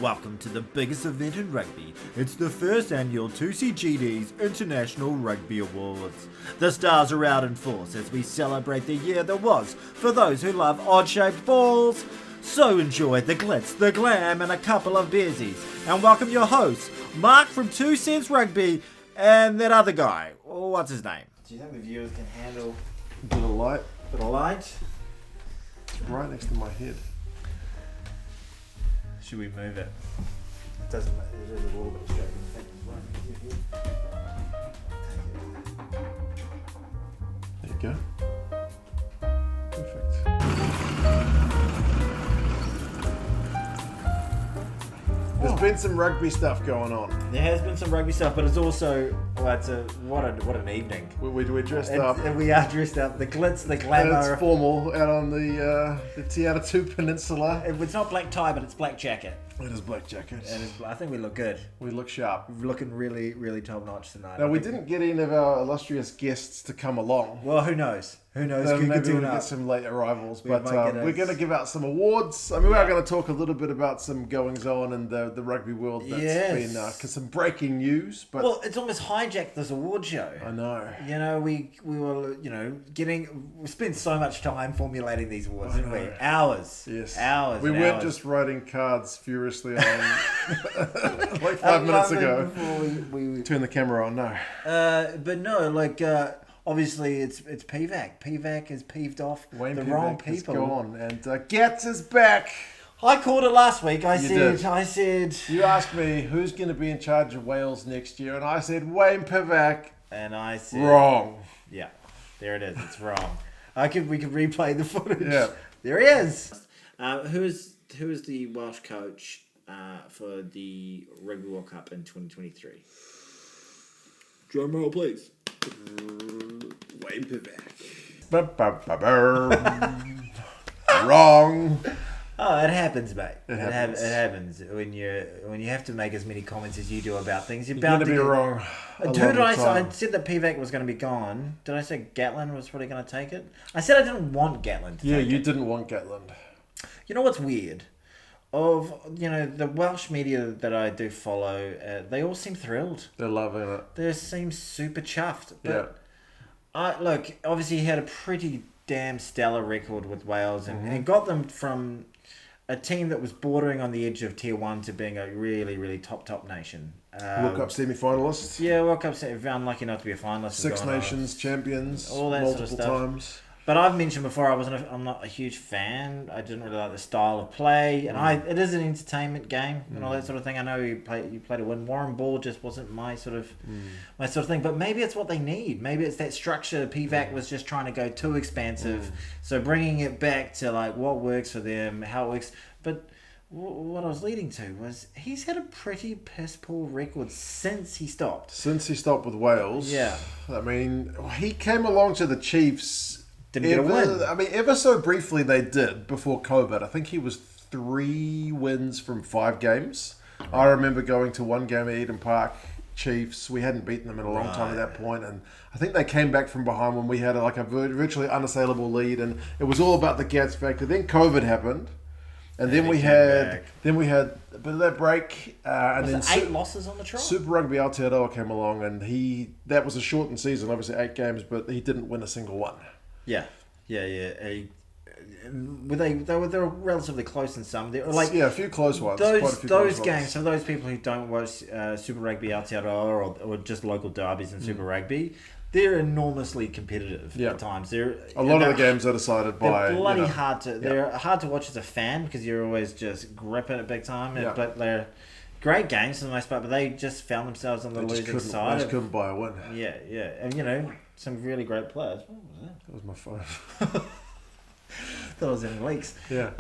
Welcome to the biggest event in rugby. It's the first annual 2CGD's International Rugby Awards. The stars are out in force as we celebrate the year that was for those who love odd-shaped balls. So enjoy the glitz, the glam, and a couple of beersies. And welcome your hosts, Mark from 2 Cents Rugby and that other guy. What's his name? Do you think the viewers can handle a bit of light? Bit of light? It's right next to my head. Should we move it? It doesn't matter. It is a little bit straight. There you go. Perfect. There's been some rugby stuff going on. There has been some rugby stuff, but it's also what an evening. We're dressed up. And we are dressed up. The glitz, the glamour. And it's formal out on the Tiaratu Peninsula. It's not black tie, but it's black jacket. It is black jacket. I think we look good. We look sharp. We're looking really, really top notch tonight. Now, we didn't get any of our illustrious guests to come along. Well, who knows? Who knows? Maybe we'll get some late arrivals. But we're going to give out some awards. I mean, we are going to talk a little bit about some goings-on in the rugby world that's been some breaking news. But well, it's almost hijacked this award show. I know. You know, we were, we spent so much time formulating these awards, didn't we? Hours. Yes. Hours. We weren't just writing cards furiously on like 5 minutes ago. We turn the camera on, no. But no, obviously it's Pivac. Pivac is peeved off Wayne the Pivac wrong people. Is gone, and Gats is back. I called it last week. I said you asked me who's going to be in charge of Wales next year, and I said Wayne Pivac. And I said wrong. Yeah, there it is. It's wrong. We could replay the footage. Yeah, there he is. Who is the Welsh coach for the Rugby World Cup in 2023? Drum roll, please. Wayne Pivac. Wrong. Oh, it happens, mate. It happens when you have to make as many comments as you do about things. You're bound to be wrong. I said that Pivac was going to be gone. Did I say Gatland was probably going to take it? I said I didn't want Gatland. You didn't want Gatland. You know what's weird? The Welsh media that I do follow, they all seem thrilled. They're loving it. They seem super chuffed. But obviously he had a pretty damn stellar record with Wales and got them from a team that was bordering on the edge of Tier 1 to being a really, really top nation. World Cup semi-finalists. Yeah, World Cup unlucky not to be a finalist. Six Nations champions. All that multiple sort of stuff. times. But I've mentioned before I'm not a huge fan. I didn't really like the style of play, and it is an entertainment game and all that sort of thing. I know you play to win. Warren Ball just wasn't my sort of thing. But maybe it's what they need. Maybe it's that structure. Pivac was just trying to go too expansive, so bringing it back to like what works for them, how it works. But what I was leading to was he's had a pretty piss poor record since he stopped. Since he stopped with Wales, yeah. I mean, he came along to the Chiefs. Didn't get a win. I mean, ever so briefly they did before COVID. I think he was 3 wins from 5 games. I remember going to one game at Eden Park, Chiefs. We hadn't beaten them in a long time at that point, and I think they came back from behind when we had a virtually unassailable lead, and it was all about the Gats factor. Then COVID happened, and then we had a bit of that break, and then 8 losses on the trot. Super Rugby Aotearoa came along, and that was a shortened season, obviously 8 games, but he didn't win a single one. Yeah. They were relatively close in some. They were a few close ones. Those games, for those people who don't watch Super Rugby Aotearoa or just local derbies in Super Rugby, they're enormously competitive at times. A lot of the games are decided by... They're bloody hard to... They're hard to watch as a fan because you're always just gripping it big time. Yeah. But they're great games for the most part, but they just found themselves on the losing side. They just couldn't buy a win. Yeah. And, some really great players. What was that? That was my phone. Thought it was in leaks. Yeah.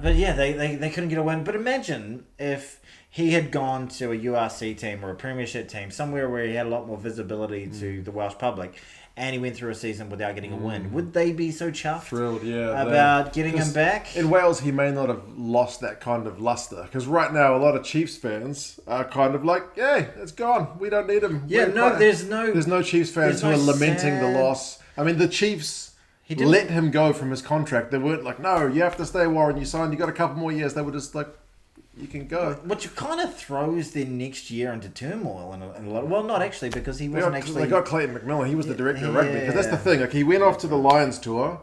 But yeah, they couldn't get a win. But imagine if he had gone to a URC team or a Premiership team, somewhere where he had a lot more visibility to the Welsh public, and he went through a season without getting a win. Would they be so chuffed? Thrilled, about getting him back? In Wales, he may not have lost that kind of luster, because right now a lot of Chiefs fans are kind of like, "Hey, it's gone. We don't need him." Yeah, there's no Chiefs fans who are lamenting the loss. I mean, the Chiefs let him go from his contract. They weren't like, "No, you have to stay, Warren. You got a couple more years." They were just like, you can go. Which kind of throws their next year into turmoil in a lot. Well, not actually, because he wasn't actually. They got Clayton McMillan. He was the director of rugby. Because that's the thing. Like he went off to the Lions tour,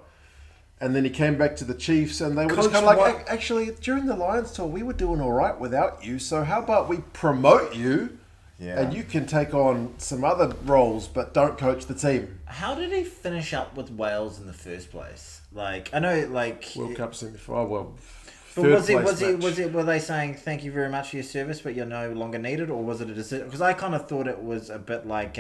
and then he came back to the Chiefs, and they were just kind of like, actually, during the Lions tour, we were doing all right without you. So how about we promote you, and you can take on some other roles, but don't coach the team. How did he finish up with Wales in the first place? Like I know, like World Cup semi-final. Well. But were they saying thank you very much for your service, but you're no longer needed, or was it a decision? Because I kind of thought it was a bit like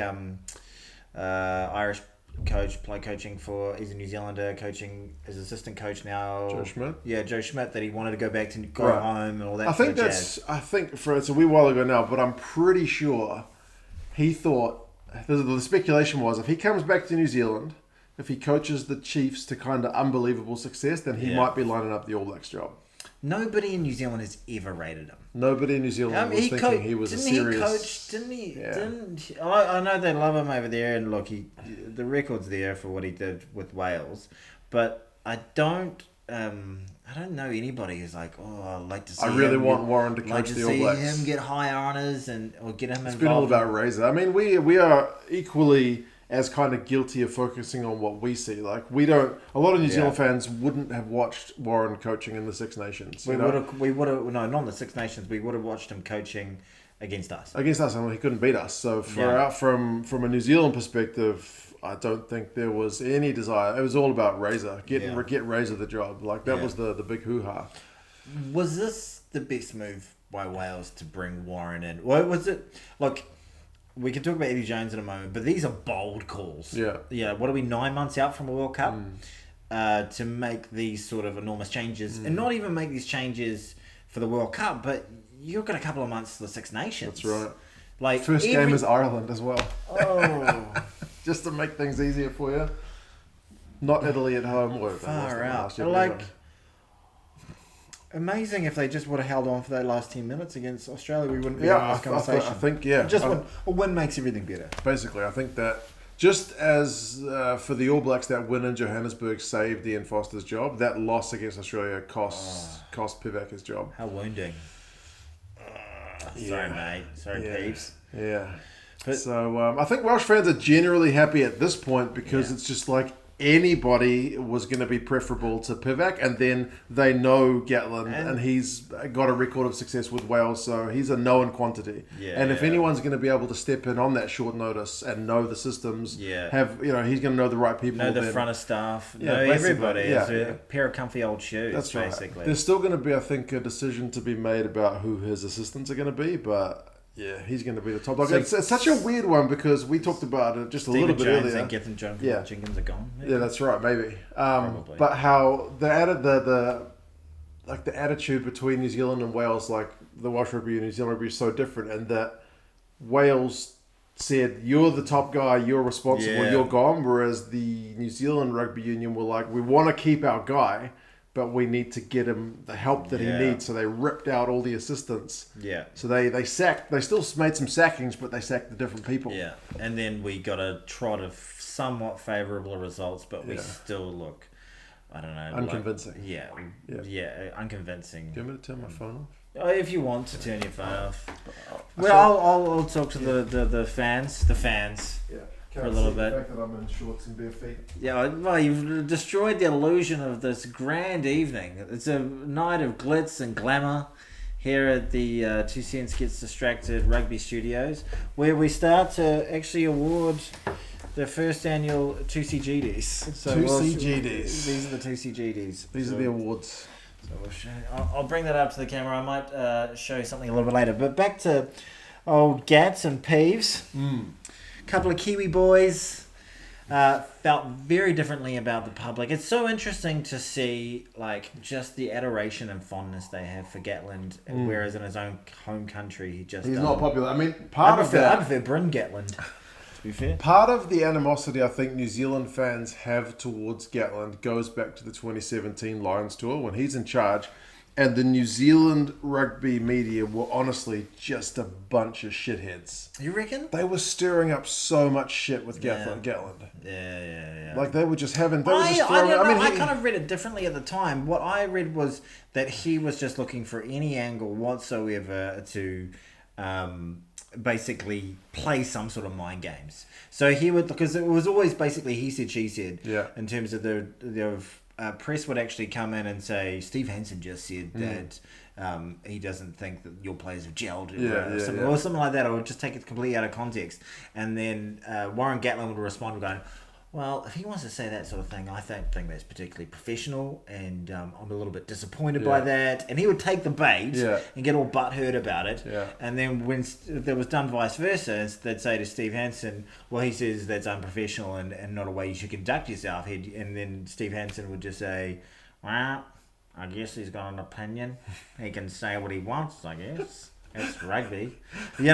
Irish coach coaching for, he's a New Zealander coaching as assistant coach now. Joe Schmidt. Yeah, Joe Schmidt, that he wanted to go back to go home and all that. I think it's a wee while ago now, but I'm pretty sure he thought the speculation was if he comes back to New Zealand, if he coaches the Chiefs to kind of unbelievable success, then he might be lining up the All Blacks job. Nobody in New Zealand has ever rated him. Nobody in New Zealand was thinking he was a serious... Didn't he? I know they love him over there, and look, the record's there for what he did with Wales, but I don't know anybody who's like, I'd like to see. I really want Warren to coach the All Blacks. Him get high honours or get him involved. It's been all about Razor. I mean, we are equally as kind of guilty of focusing on what we see. Like a lot of New Zealand fans wouldn't have watched Warren coaching in the Six Nations. We would have, no, not in the Six Nations. We would have watched him coaching against us. And he couldn't beat us. So from a New Zealand perspective, I don't think there was any desire. It was all about Razor. Get Razor the job. Like that was the big hoo-ha. Was this the best move by Wales to bring Warren in? Well, was it? Look, we can talk about Eddie Jones in a moment, but these are bold calls. Yeah. What are we, 9 months out from a World Cup? To make these sort of enormous changes, and not even make these changes for the World Cup, but you've got a couple of months to the Six Nations. That's right. Like first game is Ireland as well. Oh, just to make things easier for you. Not Italy at home. Far out. Like, amazing if they just would have held on for that last 10 minutes against Australia. We wouldn't be having this conversation. I think, a win makes everything better. Basically, I think that just as for the All Blacks, that win in Johannesburg saved Ian Foster's job, that loss against Australia cost Pivac his job. How wounding. Sorry, mate. Sorry, peeps. Yeah. So I think Welsh fans are generally happy at this point because it's just like anybody was going to be preferable to Pivac, and then they know Gatland, and he's got a record of success with Wales, so he's a known quantity. And if anyone's going to be able to step in on that short notice and know the systems, he's going to know the right people, know the front of staff, know everybody. It's a pair of comfy old shoes. That's basically. Right. There's still going to be, I think, a decision to be made about who his assistants are going to be, but. Yeah, he's going to be the top dog. It's such a weird one because we talked about it just a little bit earlier. And Jenkins are gone. Maybe. Yeah, that's right. Maybe. But how the attitude between New Zealand and Wales, like the Welsh rugby and New Zealand rugby, is so different, and that Wales said, "You're the top guy. You're responsible. You're gone." Whereas the New Zealand Rugby Union were like, "We want to keep our guy, but we need to get him the help that he needs." So they ripped out all the assistants. Yeah. So they sacked. They still made some sackings, but they sacked the different people. Yeah. And then we got a trot of somewhat favourable results, but we still look, I don't know, unconvincing. Unconvincing. Do you want me to turn my phone off? Oh, if you want to turn your phone off. Well, I'll talk to the fans. The fans. Yeah. For a little bit. The fact that I'm in shorts and bare feet. Yeah, well, you've destroyed the illusion of this grand evening. It's a night of glitz and glamour here at the 2 Cents Gets Distracted Rugby Studios, where we start to actually award the first annual 2CGDs. So 2CGDs. These are the 2CGDs. These are the awards. So we'll I'll bring that up to the camera. I might show you something a little bit later. But back to old Gats and Peeves. Couple of Kiwi boys felt very differently about the public. It's so interesting to see like just the adoration and fondness they have for Gatland, whereas in his own home country he's not popular. I mean, I prefer Bryn Gatland. To be fair, part of the animosity I think New Zealand fans have towards Gatland goes back to the 2017 Lions tour when he's in charge. and the New Zealand rugby media were honestly just a bunch of shitheads. You reckon? They were stirring up so much shit with Gatland. Yeah. Like they were just having. I kind of read it differently at the time. What I read was that he was just looking for any angle whatsoever to basically play some sort of mind games. So he would, because it was always basically he said, she said. Yeah. In terms of the press would actually come in and say, Steve Hansen just said that he doesn't think that your players have gelled or something like that, or just take it completely out of context. And then Warren Gatland would respond going, well, if he wants to say that sort of thing, I don't think that's particularly professional, and I'm a little bit disappointed by that. And he would take the bait and get all butthurt about it. Yeah. And then when there was done vice versa, they'd say to Steve Hansen, well, he says that's unprofessional and not a way you should conduct yourself. And then Steve Hansen would just say, well, I guess he's got an opinion. He can say what he wants, I guess. It's rugby, Warren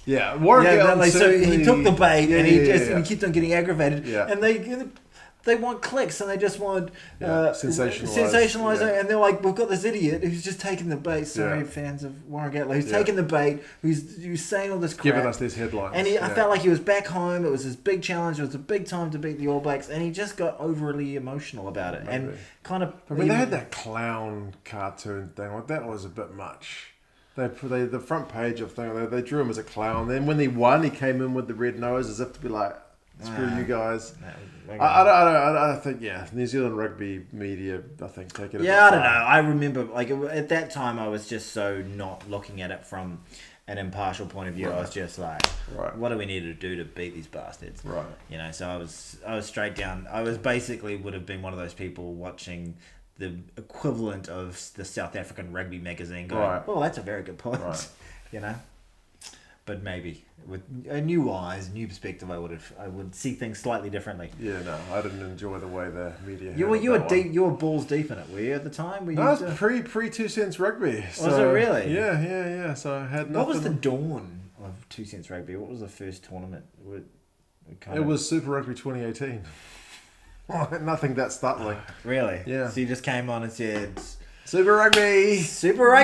Gatland so he took the bait and he kept on getting aggravated. Yeah. And they want clicks and they just want sensationalize it. And they're like, we've got this idiot who's just taking the bait. Sorry, fans of Warren Gatland, who's taking the bait, who's saying all this crap, giving us these headlines. And I felt like he was back home. It was his big challenge. It was a big time to beat the All Blacks, and he just got overly emotional about it. Maybe. And kind of. I mean, they had that clown cartoon thing. Like that was a bit much. The front page of thing, they drew him as a clown. Then when he won, he came in with the red nose as if to be like, screw you guys. I think, New Zealand rugby media, I think, take it a bit I don't know. I remember, at that time, I was just so not looking at it from an impartial point of view. Right. I was just like, what do we need to do to beat these bastards? Right. So I was straight down. I was basically would have been one of those people watching the equivalent of the South African rugby magazine going, oh, that's a very good point. Right. But maybe with new eyes, new perspective, I would see things slightly differently. Yeah, no, I didn't enjoy the way the media. You were balls deep in it, were you at the time? No, it was pre 2 cents rugby. So, was it really? Yeah. So I had nothing. What was the dawn of 2 cents rugby? What was the first tournament? It was Super Rugby 2018. Nothing that startling. Really? Yeah. So you just came on and said, Super Rugby,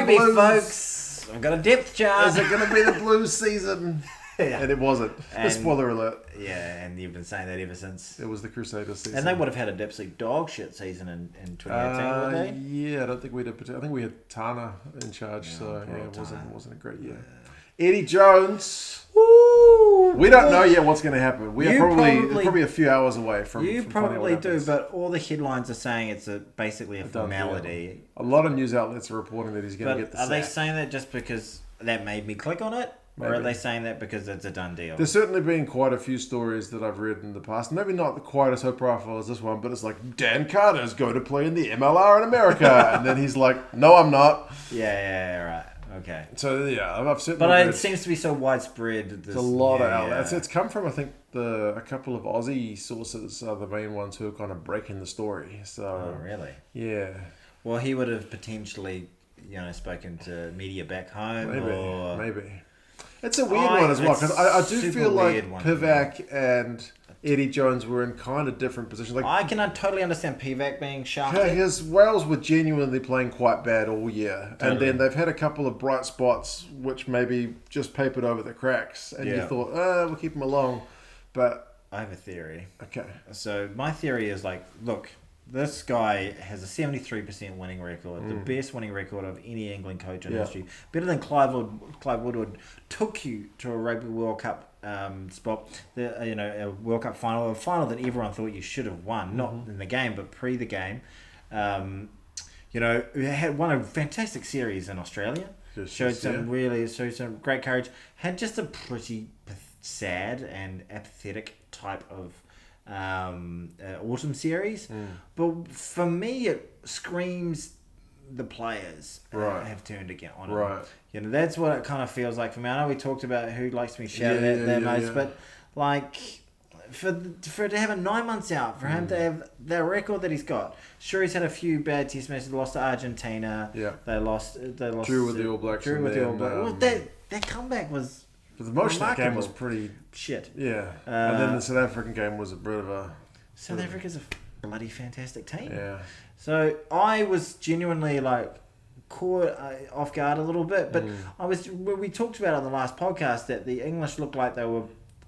Blues. Folks. I've got a depth chart. Is it going to be the Blues season? And it wasn't. Spoiler alert. Yeah, and you've been saying that ever since. It was the Crusaders season. And they would have had a absolute dog shit season in 2018, would they? Yeah, I don't think we did. I think we had Tana in charge, it wasn't a great year. Eddie Jones. Ooh, we don't know yet what's going to happen. We are probably a few hours away from. You from probably do, but all the headlines are saying it's basically a formality. A lot of news outlets are reporting that he's going to get the sack. Are they saying that just because that made me click on it? Maybe. Or are they saying that because it's a done deal? There's certainly been quite a few stories that I've read in the past. Maybe not quite as high profile as this one, but it's like, Dan Carter's going to play in the MLR in America. And then he's like, no, I'm not. Yeah, right. Okay. So, I've certainly But it seems to be so widespread. There's a lot of outlets. It's come from, I think, a couple of Aussie sources are the main ones who are kind of breaking the story. So, oh, really? Yeah. Well, he would have potentially, spoken to media back home. Maybe. It's a weird one as well, because I do feel like Pivac and Eddie Jones were in kind of different positions. Like, I can totally understand Pivac being shafted. His Wales were genuinely playing quite bad all year. Totally. And then they've had a couple of bright spots which maybe just papered over the cracks. And you thought, we'll keep them along. But I have a theory. Okay. So my theory is look, this guy has a 73% winning record, the best winning record of any England coach in history. Better than Clive Woodward took you to a Rugby World Cup spot, a World Cup final, a final that everyone thought you should have won, not in the game, but pre the game. Had won a fantastic series in Australia. Showed some great courage. Had just a pretty sad and apathetic type of autumn series, but for me it screams the players have turned again on him. That's what it kind of feels like for me. I know we talked about who likes to be shouted at their most, but for it to have 9 months out, for him to have the record that he's got. Sure, he's had a few bad test matches. They lost to Argentina. They lost. Drew with the All Blacks. Well, that comeback was. But most of that game was pretty shit. Yeah. And then the South African game was a bit of a... South Africa's a bloody fantastic team. Yeah. So I was genuinely caught off guard a little bit. But we talked about on the last podcast that the English looked like they were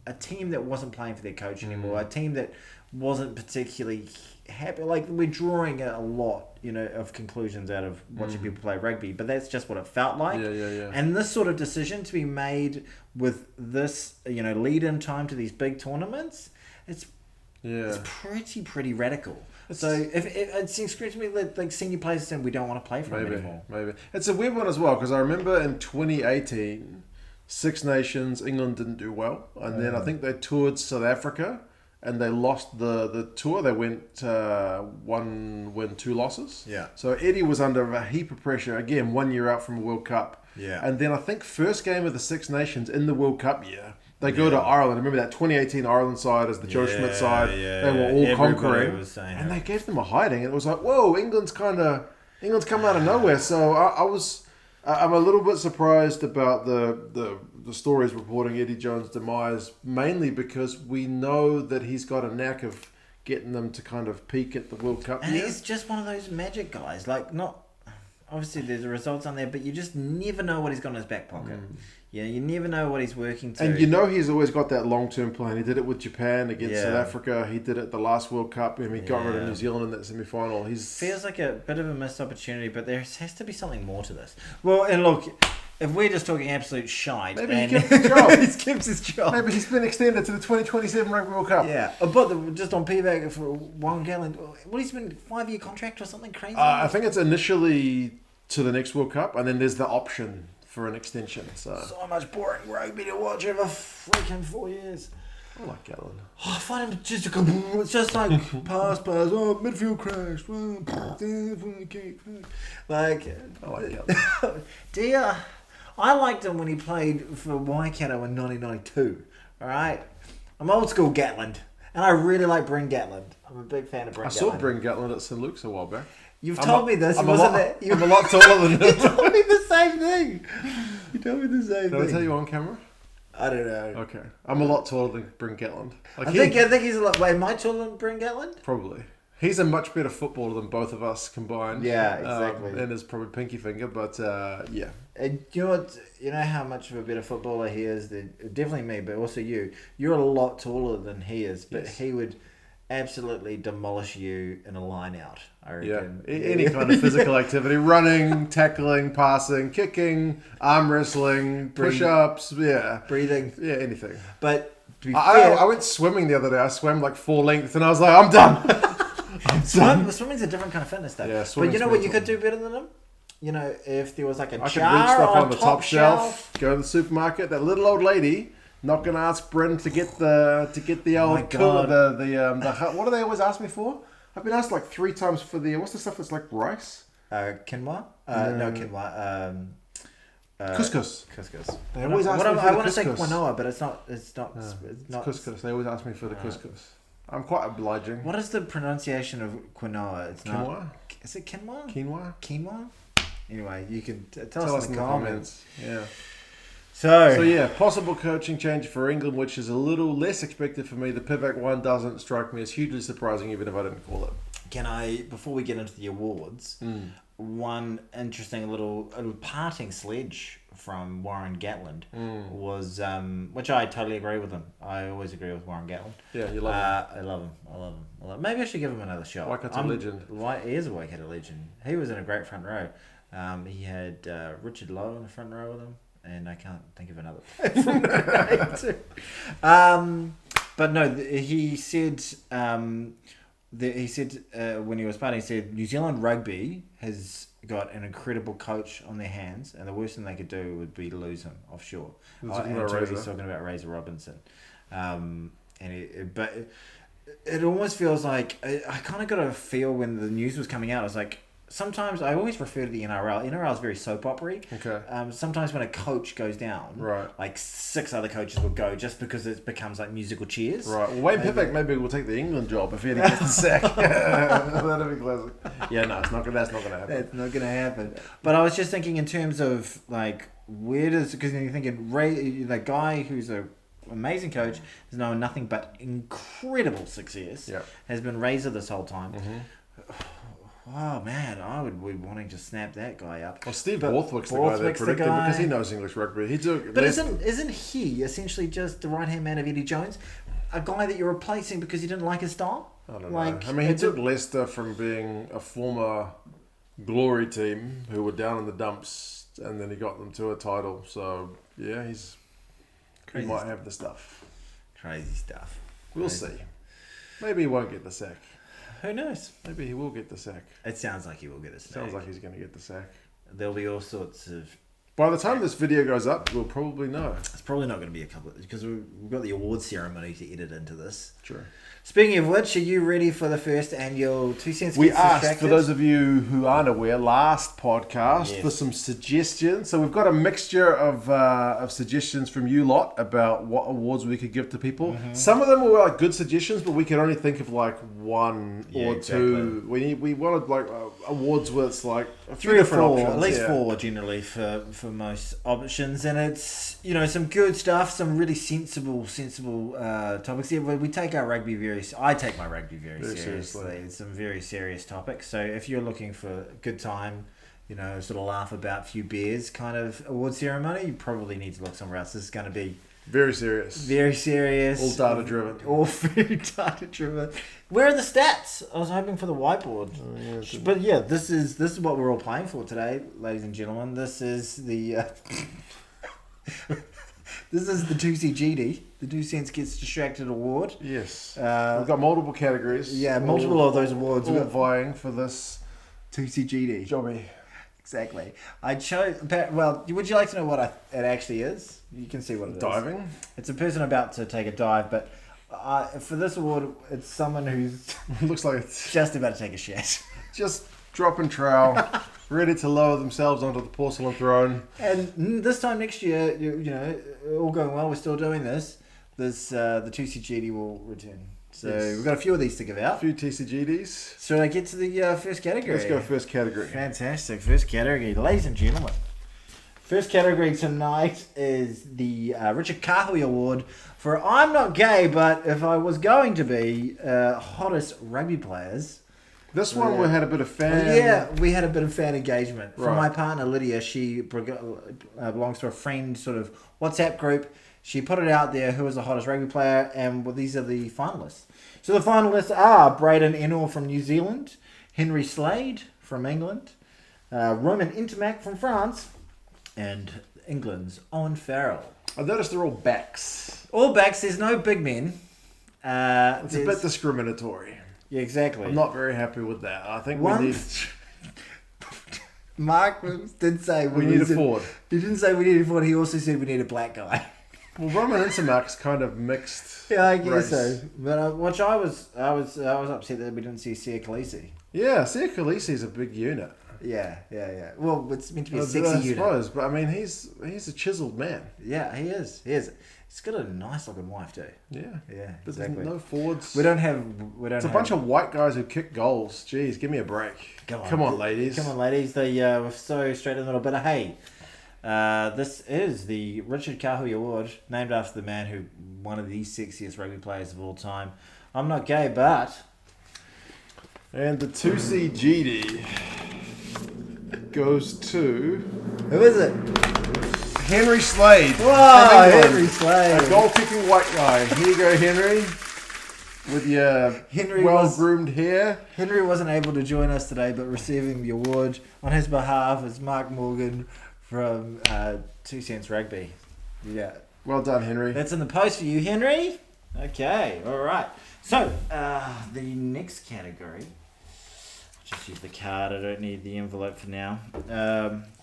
a team that wasn't playing for their coach anymore, a team that wasn't particularly happy. Like, we're drawing a lot, of conclusions out of watching people play rugby, but that's just what it felt like. Yeah. And this sort of decision to be made with this, lead-in time to these big tournaments, it's pretty radical. So if it seems to me that like senior players saying we don't want to play for them anymore. Maybe it's a weird one as well, because I remember in 2018, Six Nations, England didn't do well, and then I think they toured South Africa, and they lost the tour. They went 1 win, 2 losses. Yeah. So Eddie was under a heap of pressure again, 1 year out from a World Cup. Yeah. And then I think first game of the Six Nations in the World Cup year, they go to Ireland. Remember that 2018 Ireland side as the Joe Schmidt side? Yeah, they were all everybody conquering. was saying and that. they gave them a hiding. And it was like, whoa, England's come out of nowhere. So I'm a little bit surprised about the stories reporting Eddie Jones' demise, mainly because we know that he's got a knack of getting them to kind of peak at the World Cup And year. he's just one of those magic guys. Like, not... Obviously, there's the results on there, but you just never know what he's got in his back pocket. You never know what he's working to. And he's always got that long-term plan. He did it with Japan against South Africa. He did it the last World Cup. He got rid of New Zealand in that semi-final. Feels like a bit of a missed opportunity, but there has to be something more to this. Well, and look, if we're just talking absolute shite... Maybe he kept his job. He keeps his job. Maybe he's been extended to the 2027 Rugby World Cup. Yeah, but just on Pivac for Warren Gatland, what he's been 5-year contract or something crazy? I think it's initially to the next World Cup, and then there's the option for an extension. So much boring rugby to watch over freaking 4 years. I like Gatland. I find him it's just like pass, midfield crash. Like, I like Gatland. dear, I liked him when he played for Waikato in 1992. All right, I'm old school Gatland, and I really like Bryn Gatland. I'm a big fan of Bryn Gatland. I saw Bryn Gatland at St Luke's a while back. You've told me this, I'm wasn't it? I'm a lot taller than him. You told me the same thing. You told me the same thing. Did I tell you on camera? I don't know. Okay. I'm a lot taller than Bryn Gatland. I think he's a lot... Wait, am I taller than Bryn Gatland? Probably. He's a much better footballer than both of us combined. Yeah, exactly. And his probably pinky finger, but yeah. And you know what? You know how much of a better footballer he is? Definitely me, but also you. You're a lot taller than he is, but he would absolutely demolish you in a line out, I reckon. Yeah, any kind of physical activity. Running, tackling, passing, kicking, arm wrestling, push-ups, breathing. Yeah, anything. But to be fair... I went swimming the other day. I swam like 4 lengths and I was like, I'm done. Swimming's a different kind of fitness though. Yeah, but you know what you could do better than him? If there was like a I could jar reach stuff on on the top shelf, go to the supermarket, that little old lady... Not gonna ask Bryn to get the old what do they always ask me for? I've been asked like 3 times for the what's the stuff that's like rice? Quinoa? No quinoa. Couscous. Couscous. They always ask me for the I want to couscous. say quinoa, but it's not. It's not couscous. They always ask me for the couscous. I'm quite obliging. What is the pronunciation of quinoa? It's quinoa? Not. Is it quinoa? Quinoa. Quinoa. Anyway, you can tell us in the comments. Yeah. So yeah, possible coaching change for England, which is a little less expected for me. The Pivac one doesn't strike me as hugely surprising, even if I didn't call it. Can I, before we get into the awards, one interesting little parting sledge from Warren Gatland was, which I totally agree with him. I always agree with Warren Gatland. Yeah, you love him. I love him. Maybe I should give him another shot. Waikato legend. He is a Waikato legend. He was in a great front row. He had Richard Lowe in the front row with him. And I can't think of another player from that. But no, he said when he was partying, he said New Zealand Rugby has got an incredible coach on their hands, and the worst thing they could do would be to lose him offshore. He's talking about Razor Robinson, but it almost feels like I kind of got a feel when the news was coming out. I was like. Sometimes I always refer to the NRL. NRL is very soap opera-y. Okay. Sometimes when a coach goes down, right, like 6 other coaches will go just because it becomes like musical cheers. Right. Well, Wayne Pivac maybe will take the England job if he gets the sack. That'd be classic. Yeah, no, that's not gonna happen. That's not gonna happen. But I was just thinking in terms of like because you're thinking the guy who's a amazing coach has known nothing but incredible success. Yeah. Has been Razor this whole time. Oh man, I would be wanting to snap that guy up. Well, Steve But Borthwick's the guy they Borthwick's the predicted guy. because he knows English rugby. But isn't he essentially just the right hand man of Eddie Jones, a guy that you're replacing because you didn't like his style? I don't know. I mean, he took Leicester from being a former glory team who were down in the dumps, and then he got them to a title. So yeah, he might have the stuff. Crazy stuff. We'll see. Maybe he won't get the sack. Who knows? Maybe he will get the sack. It sounds like he will get a sack. Sounds like he's going to get the sack. There'll be all sorts of... By the time this video goes up, we'll probably know. It's probably not going to be a couple... Because we've got the award ceremony to edit into this. True. Speaking of which, are you ready for the first annual 2 Cents We Gets asked, Distracted? for those of you who aren't aware, last podcast Yes. for some suggestions. So we've got a mixture of suggestions from you lot about what awards we could give to people. Mm-hmm. Some of them were like good suggestions, but we could only think of like one Yeah, or exactly. two. We wanted like awards with it's like a few 3 or different 4, options. at least yeah. 4 generally for most options, and it's some good stuff, some really sensible topics. Yeah, we take our rugby I take my rugby very seriously. It's some very serious topics. So if you're looking for a good time, sort of laugh about a few beers kind of award ceremony, you probably need to look somewhere else. This is going to be Very serious. very serious, All data driven. all very data driven. Where are the stats? I was hoping for the whiteboard. But yeah, this is what we're all playing for today, ladies and gentlemen. This is the this is the 2CGD, the 2 Cents Gets Distracted Award. Yes. We've got multiple categories. Yeah, multiple of those awards. All We've got vying for this 2CGD. jobby. Exactly. I chose. Well, would you like to know what it actually is? You can see what it is. Diving. It's a person about to take a dive, but for this award, it's someone who's Looks like it's just about to take a shit. just dropping trowel, ready to lower themselves onto the porcelain throne. And this time next year, all going well, we're still doing this. The 2CGD will return. So Yes. we've got a few of these to give A out. few TCGDs. So I get to the first category. Let's go first category. Fantastic. First category, ladies and gentlemen. First category tonight is the Richard Kahui Award for I'm not gay, but if I was going to be, hottest rugby players. This one we had a bit of fan. Yeah, we had a bit of fan engagement. From Right. my partner Lydia, she belongs to a friend sort of WhatsApp group. She put it out there, who is the hottest rugby player, and these are the finalists. So the finalists are Braden Ennor from New Zealand, Henry Slade from England, Roman Intermac from France, and England's Owen Farrell. I noticed they're all backs. All backs, there's no big men. It's a bit discriminatory. Yeah, exactly. I'm not very happy with that. I think One- we need Mark did say we need a forward. He didn't say we need a forward, he also said we need a black guy. Well, Roman Intermac's kind of mixed. Yeah, I guess race. so. But which I was upset that we didn't see Sia Khaleesi. Yeah, Sia Khaleesi's a big unit. Yeah. Well, it's meant to be a I sexy unit. suppose, but I mean, he's a chiseled man. Yeah, he is. He's got a nice looking wife too. Yeah, Yeah, but exactly. there's no forwards. We don't have. It's a bunch of white guys who kick goals. Jeez, give me a break. Come on, ladies. Come on, ladies. They were so straight in the middle. But hey, this is the Richard Kahui Award, named after the man who one of the sexiest rugby players of all time. I'm not gay, but And the 2CGD goes to who is it? Henry Slade. Whoa, from England. Henry Slade. A goal-kicking white guy. Here you go, Henry. With your well-groomed hair. Henry wasn't able to join us today, but receiving the award on his behalf is Mark Morgan from 2 Cents Rugby. Yeah. Well done, Henry. That's in the post for you, Henry. Okay, all right. So, the next category. Just use the card. I don't need the envelope for now.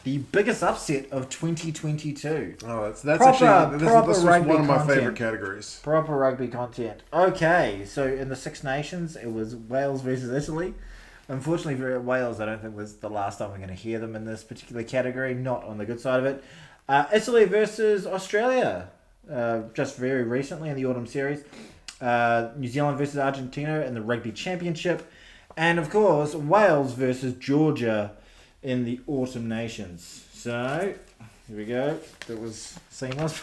The biggest upset of 2022. Oh, that's Proper actually this was rugby one of my content. favorite categories. Proper rugby content. Okay, so in the Six Nations, it was Wales versus Italy. Unfortunately for Wales, I don't think was the last time we're going to hear them in this particular category. Not on the good side of it. Italy versus Australia, just very recently in the autumn series. New Zealand versus Argentina in the Rugby Championship. And of course, Wales versus Georgia in the Autumn Nations. So, here we go. That was seamless.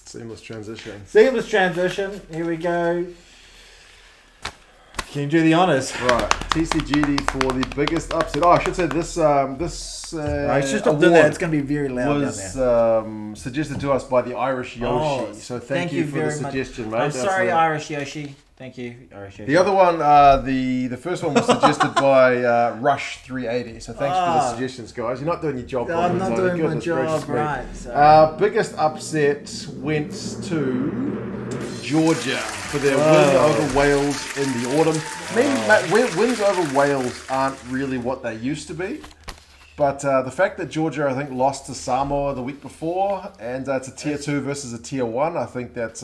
Seamless transition. Seamless transition. Here we go. Can you do the honours? Right, TCGD for the biggest upset. Oh, I should say this I should stop doing that. It's going to be very loud was down there. suggested to us by the Irish Yoshi. So thank you for the suggestion, mate. I'm sorry, Irish Yoshi. Thank you, Irish Yoshi. The other one, the first one was suggested by Rush 380. So thanks for the suggestions, guys. You're not doing your job. I'm not doing my job right. So. Biggest upset went to Georgia for their win over Wales in the autumn. Wins over Wales aren't really what they used to be. But the fact that Georgia, I think, lost to Samoa the week before, and it's a tier 2 versus a tier 1, I think that's...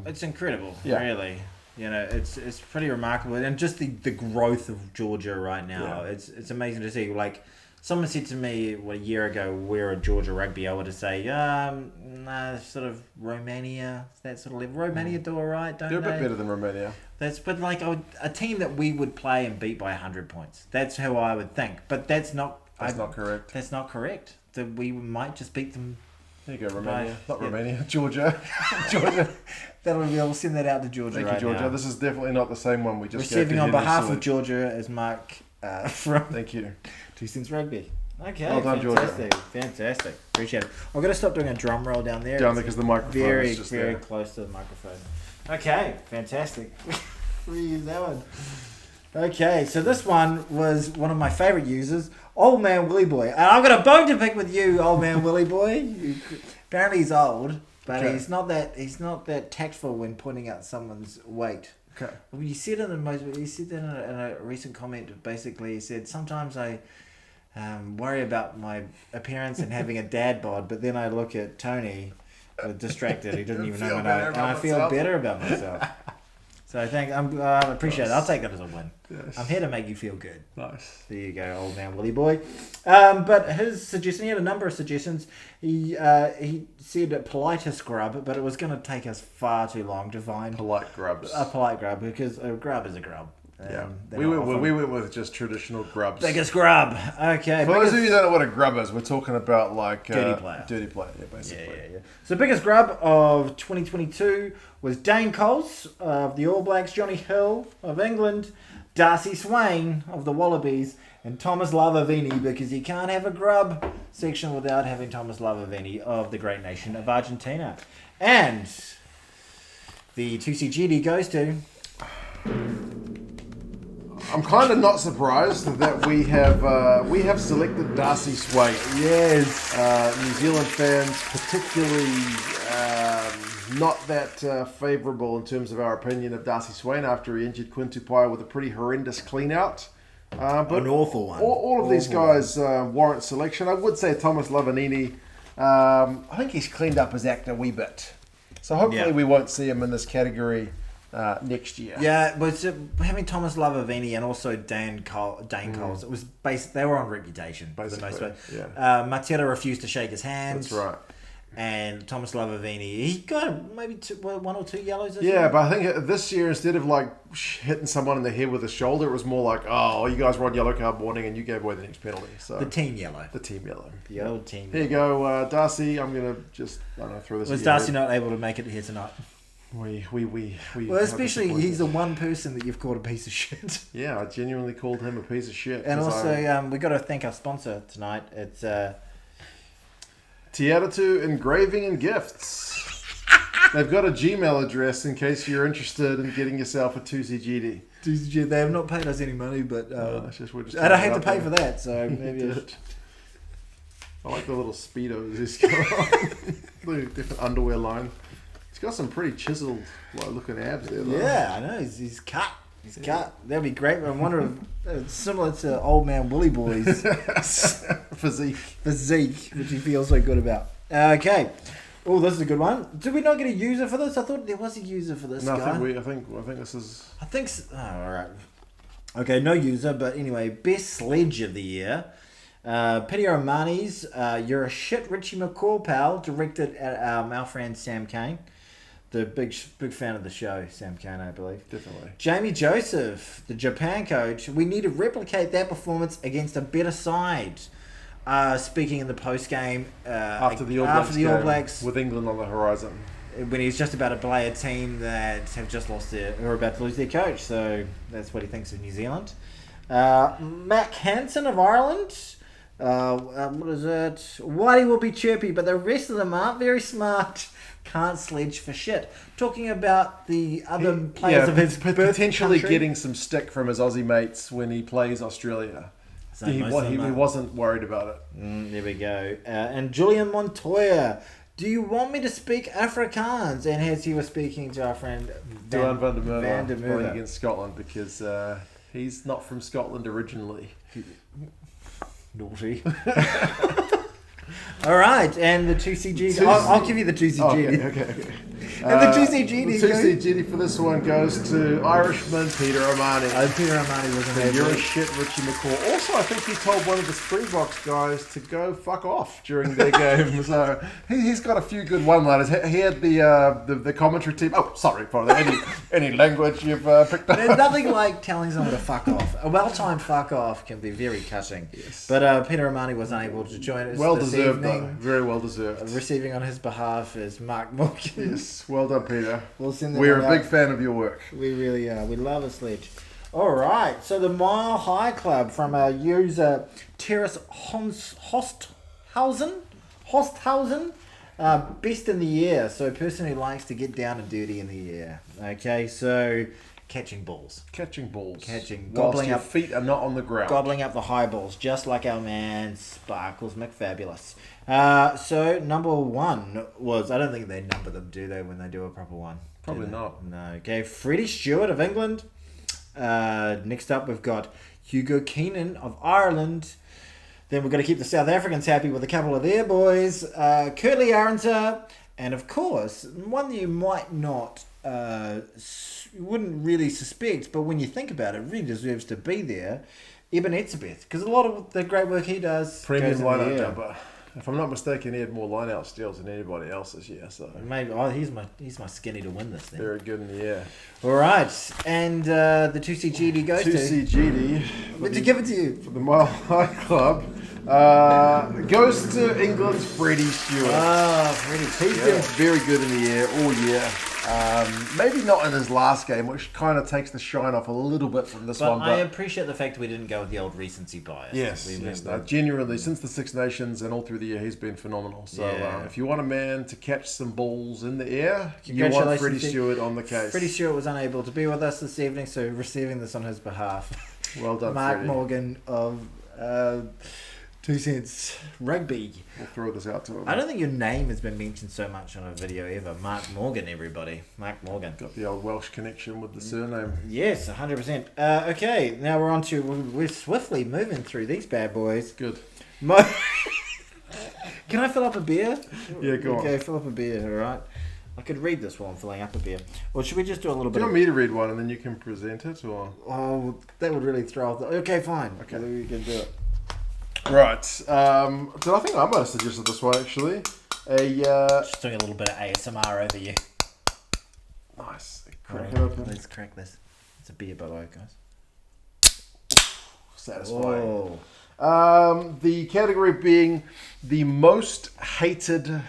it's incredible, really. You know, it's pretty remarkable. And just the growth of Georgia right now, it's amazing to see. Like, someone said to me a year ago, we're a Georgia Rugby, I would say, sort of Romania, that sort of level. Romania do all right, don't they? They're a bit better than Romania. But like a team that we would play and beat by 100 points. That's how I would think. But that's not... That's not correct. That's not correct. That we might just beat them. There you go, Romania. Romania, Georgia. Georgia. We'll send that out to Georgia. Thank you, Georgia. Now. This is definitely not the same one we just receiving on behalf of Georgia as Mark from. Thank you. 2 Cents Rugby. Okay, well done, fantastic, Georgia. Appreciate it. I'm going to stop doing a drum roll down there. Down there because the microphone is just very there. close to the microphone. Okay, fantastic. Reuse that one. Okay, so this one was one of my favourite users, Old Man Willy Boy. And I've got a bone to pick with you, Old Man Willy Boy. Apparently he's old, but he's not that tactful when pointing out someone's weight. Okay. Well, you said that in a recent comment. Basically, he said sometimes I worry about my appearance and having a dad bod, but then I look at Tony, distracted. He doesn't even know what I feel better about myself. So I appreciate it. I'll take that as a win. Yes. I'm here to make you feel good. Nice. There you go, Old Man Willy Boy. But his suggestion, he had a number of suggestions. He said a politer scrub, but it was going to take us far too long to find polite grubs. A polite grub, because a grub is a grub. We went with just traditional grubs. Biggest grub. Okay. For those of you who don't know what a grub is, we're talking about like dirty player. Dirty player, basically. Yeah. So biggest grub of 2022 was Dane Coles of the All Blacks, Johnny Hill of England, Darcy Swain of the Wallabies, and Thomas Lavavini, because you can't have a grub section without having Thomas Lavavini of the great nation of Argentina. And the 2CGD goes to... I'm kind of not surprised that we have selected Darcy Swain. Yes. New Zealand fans, particularly not that favourable in terms of our opinion of Darcy Swain after he injured Quinn Tupaia with a pretty horrendous clean-out. But an awful one. All of these guys warrant selection. I would say Thomas Lavanini, I think he's cleaned up his act a wee bit. So hopefully we won't see him in this category next year. Yeah, but having Thomas Lavavini and also Dane Coles, it was they were on reputation for the most part. Yeah. Matera refused to shake his hands. That's right. And Thomas Lavavini, he got maybe 1 or 2 yellows. Yeah, but I think this year, instead of like hitting someone in the head with a shoulder, it was more like, oh, you guys were on yellow card warning and you gave away the next penalty. So the team yellow. The old team. Here you go, Darcy. I'm gonna just throw this. Was Darcy not able to make it here tonight? We well, especially he's the one person that you've called a piece of shit. Yeah, I genuinely called him a piece of shit. And also, we got to thank our sponsor tonight. It's Tiaratu Engraving and Gifts. They've got a Gmail address in case you're interested in getting yourself a 2CGD. They have not paid us any money, but we're just I don't have to pay for that, so maybe I like the little Speedos he's got on. The different underwear line. He's got some pretty chiseled looking abs there, though. Yeah, I know. He's cut. He's cut. That'd be great. I wonder if it's similar to Old Man Willy Boy's physique, which he feels so good about. Okay. Oh, this is a good one. Did we not get a user for this? I thought there was a user for this guy. I think this is... I think so. Oh, all right. Okay, no user, but anyway, best sledge of the year. Pity O'Mahony's You're a Shit Richie McCaw, pal, directed at our friend Sam Kane. The big fan of the show, Sam Kane, I believe. Definitely. Jamie Joseph, the Japan coach. We need to replicate that performance against a better side. Speaking in the post game after the All Blacks with England on the horizon. when he's just about to play a team that have just lost or are about to lose their coach. So that's what he thinks of New Zealand. Mac Hansen of Ireland. What is it? Whitey will be chirpy, but the rest of them aren't very smart. Can't sledge for shit. Talking about the other players of his potentially country. getting some stick from his Aussie mates when he plays Australia. So he wasn't worried about it. There we go. And Julian Montoya. Do you want me to speak Afrikaans? And as he was speaking to our friend Duan van der Merwe playing Merwe against Scotland because he's not from Scotland originally. Naughty. All right, and the 2CG. I'll give you the 2CG. Okay. And the 2CG. The 2CG for this one goes to Irishman Peter O'Mahony. Peter O'Mahony was So you're a shit, Richie McCaw. Also, I think he told one of the Springboks guys to go fuck off during their game. So he's got a few good one-liners. He had the commentary team. Oh, sorry for any language you've picked up. There's nothing like telling someone to fuck off. A well-timed fuck off can be very cutting. Yes. But Peter O'Mahony was unable to join us Well this deserved, evening. though. Very well deserved. Receiving on his behalf is Mark Morgan. Yes, well done, Peter. We'll send them We're a out. big fan of your work. We really are. We love a sledge. All right. So the Mile High Club from our user Terrace Hosthausen. Best in the air. So a person who likes to get down and dirty in the air. Okay. So catching balls. Catching balls. Whilst Gobbling your feet are not on the ground. Gobbling up the high balls, just like our man Sparkles McFabulous. So number one was, I don't think they number them, do they, when they do a proper one? Probably not. No. Okay, Freddie Stewart of England. Next up, we've got Hugo Keenan of Ireland. Then we've got to keep the South Africans happy with a couple of their boys. Curtly Arenter. And of course, one that you might not, wouldn't really suspect, but when you think about it, really deserves to be there. Eben Etzebeth, because a lot of the great work he does Premium goes in the line-out air. jumper. If I'm not mistaken, he had more line-out steals than anybody else this year. So Maybe he's my skinny to win this thing. very good in the air. All right, and the 2CGD goes to. 2CGD. Did you give it to you? For the Mile High Club. Goes to England's Freddie Stewart. Freddie He's been very good in the air all year. Maybe not in his last game, which kind of takes the shine off a little bit from this one. But I appreciate the fact that we didn't go with the old recency bias. Yes. No, genuinely, since the Six Nations and all through the year, he's been phenomenal. So if you want a man to catch some balls in the air, you want Freddie Stewart on the case. Freddie Stewart was unable to be with us this evening, so receiving this on his behalf. Well done, Mark Freddie. Morgan of 2 Cents Rugby. We'll throw this out to him. I don't think your name has been mentioned so much on a video ever. Mark Morgan, everybody. Mark Morgan. Got the old Welsh connection with the surname. Yes, 100%. Okay, now we're swiftly moving through these bad boys. Good. Can I fill up a beer? Yeah, go on. Okay, fill up a beer, alright. I could read this while I'm filling up a beer. Or should we just do a little Do bit you of... want me to read one and then you can present it? Or Oh, that would really throw off the... Okay, fine. Okay. We can do it. Right. So I think I might have suggested this one, actually. Just doing a little bit of ASMR over you. Nice. Crack Alright, it open. let's crack this. It's a beer, by the way, guys. Satisfying. Oh. The category being the most hated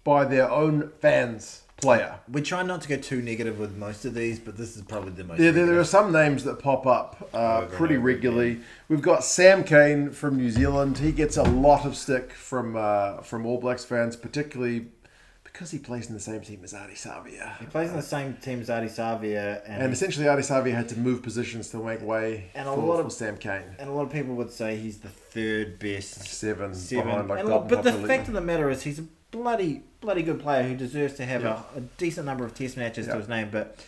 by their own fans player. We try not to go too negative with most of these, but this is probably the most There negative. are some names that pop up pretty over regularly. We've got Sam Cane from New Zealand. He gets a lot of stick from All Blacks fans, particularly because he plays in the same team as Adi Savia. He plays in the same team as Adi Savia, And essentially, Adi Savia had to move positions to make way And for Sam Cane. and a lot of people would say he's the third best. Seven. And Behind like look, Dalton but the Papali'i. fact of the matter is he's a bloody good player who deserves to have a decent number of test matches to his name. But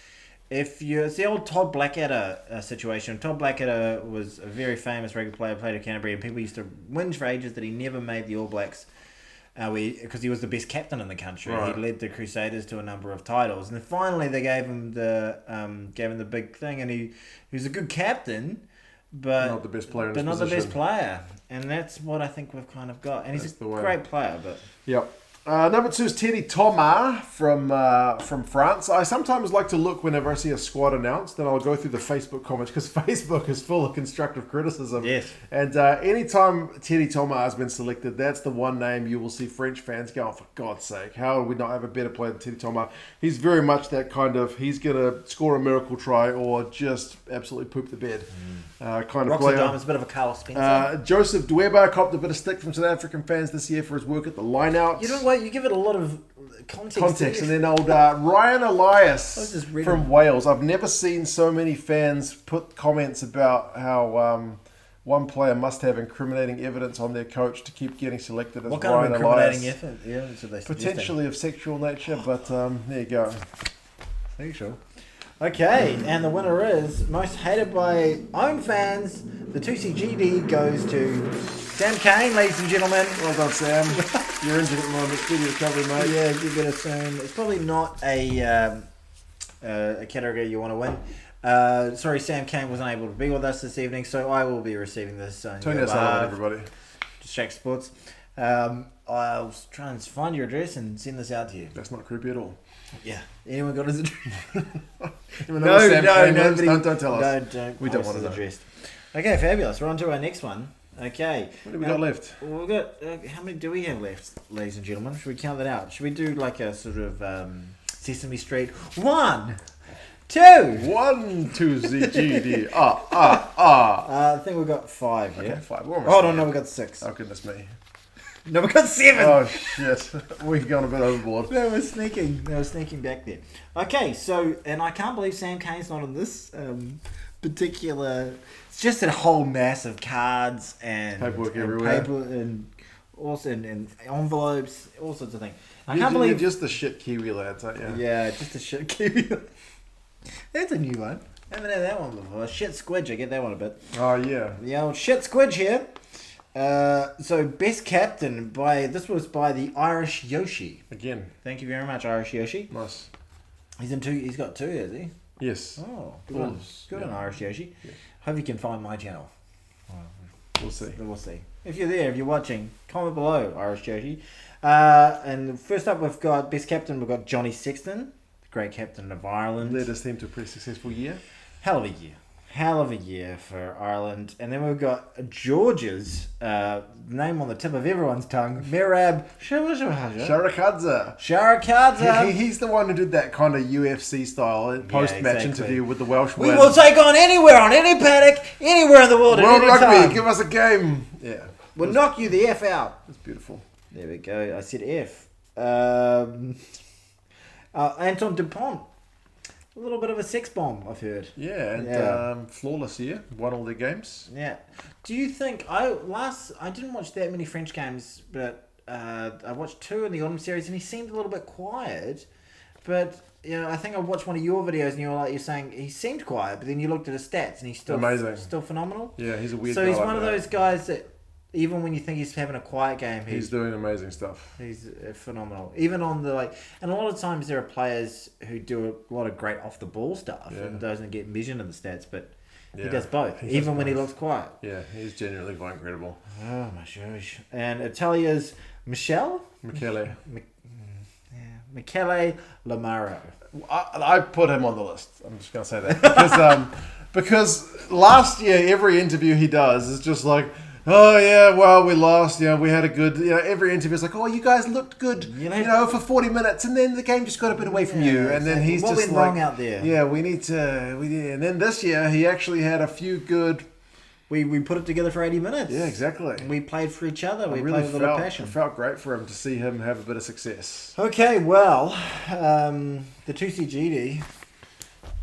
if you, it's the old Todd Blackadder situation. Todd Blackadder was a very famous rugby player, played at Canterbury, and people used to whinge for ages that he never made the All Blacks. Because he was the best captain in the country. Right. He led the Crusaders to a number of titles, and then finally they gave him the big thing, and he was a good captain, but Not the best player in his not the position. best player, and that's what I think we've kind of got. And he's That's a the way. great player, but Yep. Number 2 is Thierry Thomas from France. I sometimes like to look whenever I see a squad announced, then I'll go through the Facebook comments because Facebook is full of constructive criticism. Yes. And anytime Thierry Thomas has been selected, that's the one name you will see French fans go, oh, for God's sake, how do we not have a better player than Thierry Thomas? He's very much that kind of, he's going to score a miracle try or just absolutely poop the bed kind of player. It's a bit of a Carlos Spencer. Joseph Dweba copped a bit of stick from South African fans this year for his work at the line-out. You know what? You give it a lot of context. And then old Ryan Elias from from Wales. I've never seen so many fans put comments about how one player must have incriminating evidence on their coach to keep getting selected as what kind Ryan of incriminating Elias. evidence are they Potentially of sexual nature, but there you go. Are you sure? Okay, and the winner is most hated by own fans. The 2CGD goes to Sam Kane, ladies and gentlemen. Well done, Sam. You're injured at the moment. Speedy recovery, mate. Yeah, you better soon. It's probably not a category you want to win. Sorry, Sam Kane wasn't able to be with us this evening, so I will be receiving this. Turn us on, everybody. Shaq Sports. I'll try and find your address and send this out to you. That's not creepy at all. Yeah. Anyone got his address? Nobody. Don't tell us. We don't want his address. Okay, fabulous. We're on to our next one. Okay. What do we got left? Well, we've got how many do we have left, ladies and gentlemen? Should we count that out? Should we do like a sort of Sesame Street? 1, 2. 1, 2, Z, G, D. I think we've got 5 here. Okay, 5. Hold on, no, we've got 6. Oh, goodness me. No, we've got 7. Oh, shit. We've gone a bit overboard. They were sneaking back there. Okay, so, and I can't believe Sam Kane's not on this particular. It's just a whole mass of cards and paperwork everywhere. Paper and also and envelopes, all sorts of things. I You're can't believe just the shit Kiwi lads, aren't you? Yeah, just a shit Kiwi. That's a new one. I haven't had that one before. Shit Squidge, I get that one a bit. Oh yeah. The old shit Squidge here. So best captain this was by the Irish Yoshi. Again. Thank you very much, Irish Yoshi. Nice. He's in 2. He's got 2, has he? Yes. Oh, good on Irish Yoshi. Yeah. Hope you can find my channel. We'll see. We'll see. If you're there, if you're watching, comment below, Irish Yoshi. And first up, we've got best captain. We've got Johnny Sexton, the great captain of Ireland. Led his team to a pretty successful year. Hell of a year for Ireland. And then we've got Georgia's name on the tip of everyone's tongue, Merab Sharakadze. He's the one who did that kind of UFC style post-match interview with the Welsh We will take on anywhere, on any paddock, anywhere in the world, World at any Rugby, time. give us a game. Yeah. We'll knock you the F out. That's beautiful. There we go. I said F. Anton Dupont. A little bit of a sex bomb, I've heard. Yeah, and flawless year. Won all their games. Yeah. Do you think I didn't watch that many French games, but I watched 2 in the autumn series, and he seemed a little bit quiet. But I think I watched one of your videos, and you're saying he seemed quiet, but then you looked at his stats, and he's still amazing, still phenomenal. Yeah, he's a weird. So guy he's like one of that. those guys that even when you think he's having a quiet game, he's doing amazing stuff. He's phenomenal. Even on the and a lot of times there are players who do a lot of great off the ball stuff and doesn't get measured in the stats, but he does both. Even when he looks quiet. Yeah, he's genuinely quite incredible. Oh my gosh! And Italia's Michele Lamaro. I put him on the list. I'm just gonna say that because last year every interview he does is just like, oh yeah, well we lost. We had a good. Every interview is like, oh, you guys looked good. For 40 minutes, and then the game just got a bit away from you, and then he's what just went like, wrong out there. Yeah, we need. And then this year he actually had a few good. We put it together for 80 minutes. Yeah, exactly. We played for each other. We really played with a lot of passion. It felt great for him to see him have a bit of success. Okay, well, the 2CGD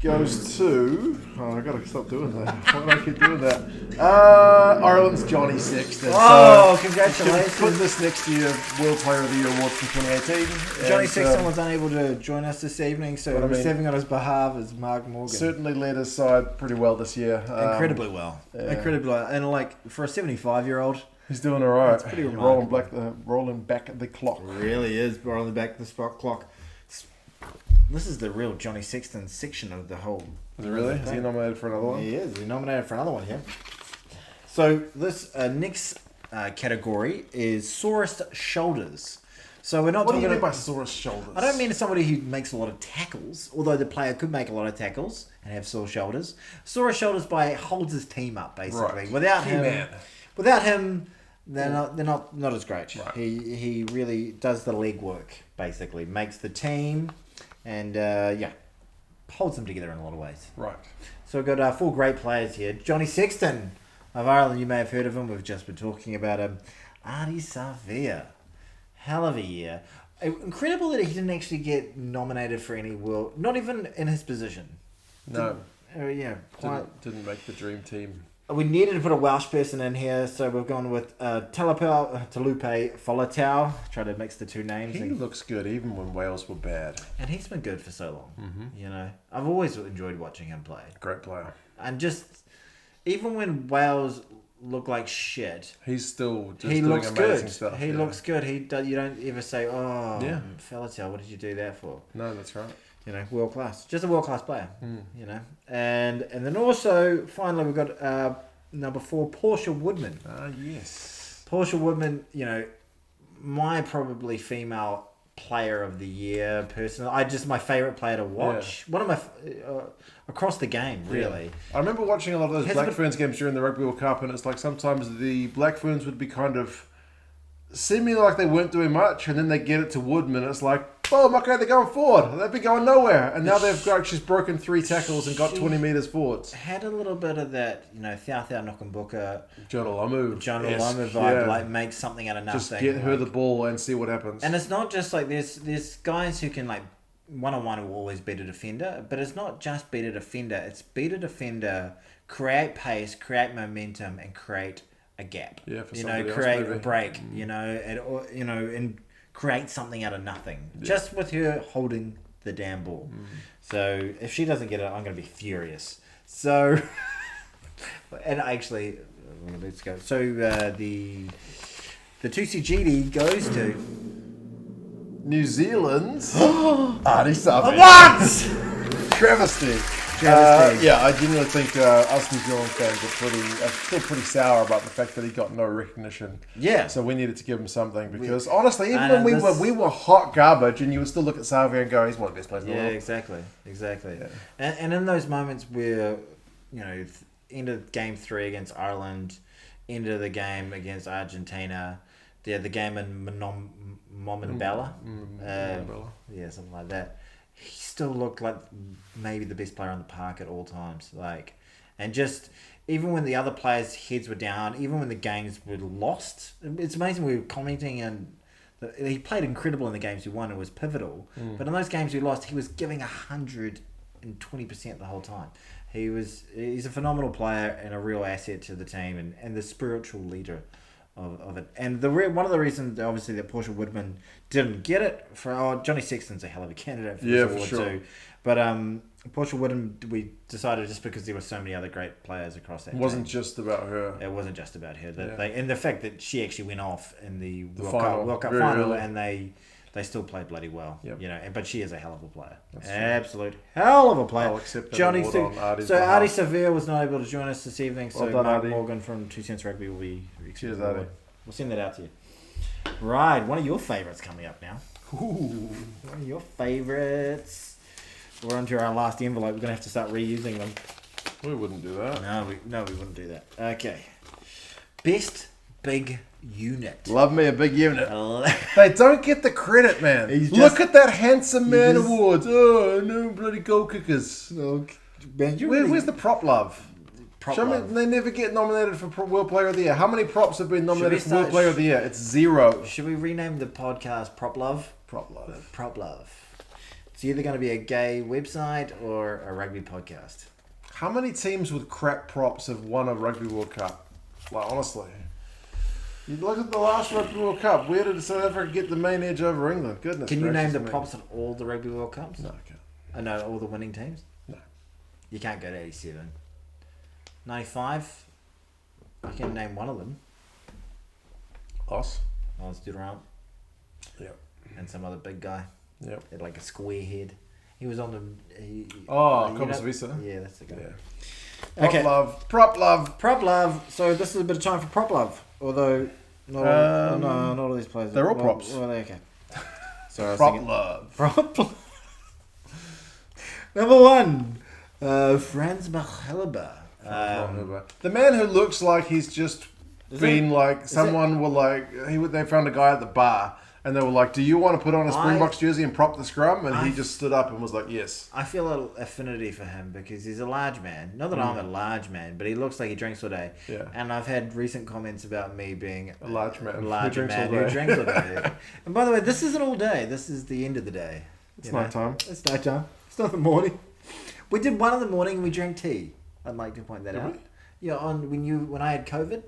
goes to... Oh, I gotta stop doing that. Why do I keep doing that? Ireland's Johnny Sexton. Oh, congratulations. Put this next to your World Player of the Year award from 2018. Johnny Sexton was unable to join us this evening, so receiving on his behalf is Mark Morgan. Certainly led his side pretty well this year. Incredibly well. Yeah. Incredibly well. And for a 75-year-old... He's doing all right. That's pretty remarkable. Rolling back the clock. It really is rolling back the clock. This is the real Johnny Sexton section of the whole... Is it really? Is he nominated for another one? He is. He's nominated for another one, yeah. So this next category is sorest shoulders. So we're not What do talking you mean by about... sore shoulders? I don't mean somebody who makes a lot of tackles, although the player could make a lot of tackles and have sore shoulders. Sore shoulders by holds his team up, basically. Right. Without Key him, man. without him, they're not as great. Right. He really does the leg work, basically. Makes the team and holds them together in a lot of ways. Right. So we've got 4 great players here. Johnny Sexton of Ireland, you may have heard of him. We've just been talking about him. Artie Savea. Hell of a year. Incredible that he didn't actually get nominated for any world, not even in his position. No. Didn't make the dream team. We needed to put a Welsh person in here, so we've gone with Talupe Folatau. Try to mix the two names. He looks good even when Wales were bad. And he's been good for so long. You know, I've always enjoyed watching him play. Great player. And just even when Wales look like shit, he's still just he doing looks amazing good. stuff. He looks good. You don't ever say, "Oh, Yeah. Folatau, what did you do that for?" No, that's right. You know, world class. Just a world class player. You know, and then also finally we've got number 4, Portia Woodman. Yes. Portia Woodman, you know, my probably female player of the year personally. My favourite player to watch. One of my across the game, really. I remember watching a lot of those Has Black been- Ferns games during the Rugby World Cup, and it's like sometimes the Black Ferns would be kind of seeming like they weren't doing much, and then they get it to Woodman, and it's like, boom, okay, they're going forward. They've been going nowhere, and now she's broken 3 tackles and got 20 metres forwards. Had a little bit of that, you know, Thao Nokambuka, Jonah Lomu vibe, like make something out of nothing. Just get her the ball and see what happens. And it's not just like there's guys who can like one-on-one will always beat a defender, but it's not just beat a defender. It's beat a defender, create pace, create momentum, and create a gap. Yeah, for you know, somebody else create maybe. a break. You know, and create something out of nothing. Just with her holding the damn ball. So if she doesn't get it, I'm going to be furious. So, and actually, let's go. So the 2CGD goes to New Zealand's Artie Savea. what? Travesty. Travesty. I genuinely think us New Zealand fans are still pretty sour about the fact that he got no recognition. Yeah. So we needed to give him something because honestly, even and when we were hot garbage, and you would still look at Savea and go, he's one of the best players in the Yeah, world. exactly. Yeah. And in those moments where, you know, end of game 3 against Ireland, end of the game against Argentina, the game in Mombella, something like that. He still looked like maybe the best player on the park at all times. Like, and just even when the other players' heads were down, even when the games were lost, it's amazing we were commenting and he played incredible in the games we won. It was pivotal, but in those games we lost, he was giving 120% the whole time. He's a phenomenal player and a real asset to the team and the spiritual leader of it. And one of the reasons obviously that Portia Woodman didn't get it for Johnny Sexton's a hell of a candidate for this award too. But Portia Woodman, we decided just because there were so many other great players across that. It wasn't just about her. It wasn't just about her. And the fact that she actually went off in the final, World Cup very final, early. and they still played bloody well. Yep. You know, but she is a hell of a player. That's true. Absolute hell of a player. I'll accept that Johnny award on Artie's So behalf. Artie Savea was not able to join us this evening. So Well done, Mark Artie. Morgan from 2 Cents Rugby will be Cheers, the award. Artie. We'll send that out to you. Right, one of your favourites coming up now. Ooh. One of your favourites. We're onto our last envelope. We're going to have to start reusing them. We wouldn't do that. No, we wouldn't do that. Okay. Best big unit. Love me a big unit. Ele- They don't get the credit, man. Look at that handsome man awards. Oh, no bloody goal kickers. No, man, Where's the prop love? prop Show me, love? they never get nominated for World Player of the Year. How many props have been nominated Should for we World Player of the Year? It's 0. Should we rename the podcast Prop Love? Prop love. Prop Love. It's either going to be a gay website or a rugby podcast. How many teams with crap props have won a Rugby World Cup? Like, honestly. You look at the last Rugby World Cup. Where did South Africa get the main edge over England? Goodness Can you name gracious the me. props of all the Rugby World Cups? No, I can't. I know all the winning teams? No. You can't go to 87. 95? I can name one of them. Us? Lance Durant Yep. and some other big guy. Yep. Had like a square head. He was on the... Copas Visa. Yeah, that's the guy. Yeah. Prop Okay. love. Prop love. Prop Love. So this is a bit of time for Prop Love. Although, not all these players. they're all props. Well, okay. So I was Prop thinking, love. Number 1, Franz Machelba. The man who looks like he's just been like, is someone were like, they found a guy at the bar and they were like, do you want to put on a Springboks jersey and prop the scrum? And he just stood up and was like, yes. I feel an affinity for him because he's a large man. Not that I'm a large man, but he looks like he drinks all day. Yeah. And I've had recent comments about me being A large man who drinks all day. And by the way, this isn't all day. This is the end of the day. It's night time. It's night time. It's not the morning. We did one in the morning and we drank tea. I'd like to point that out. Yeah, when I had COVID.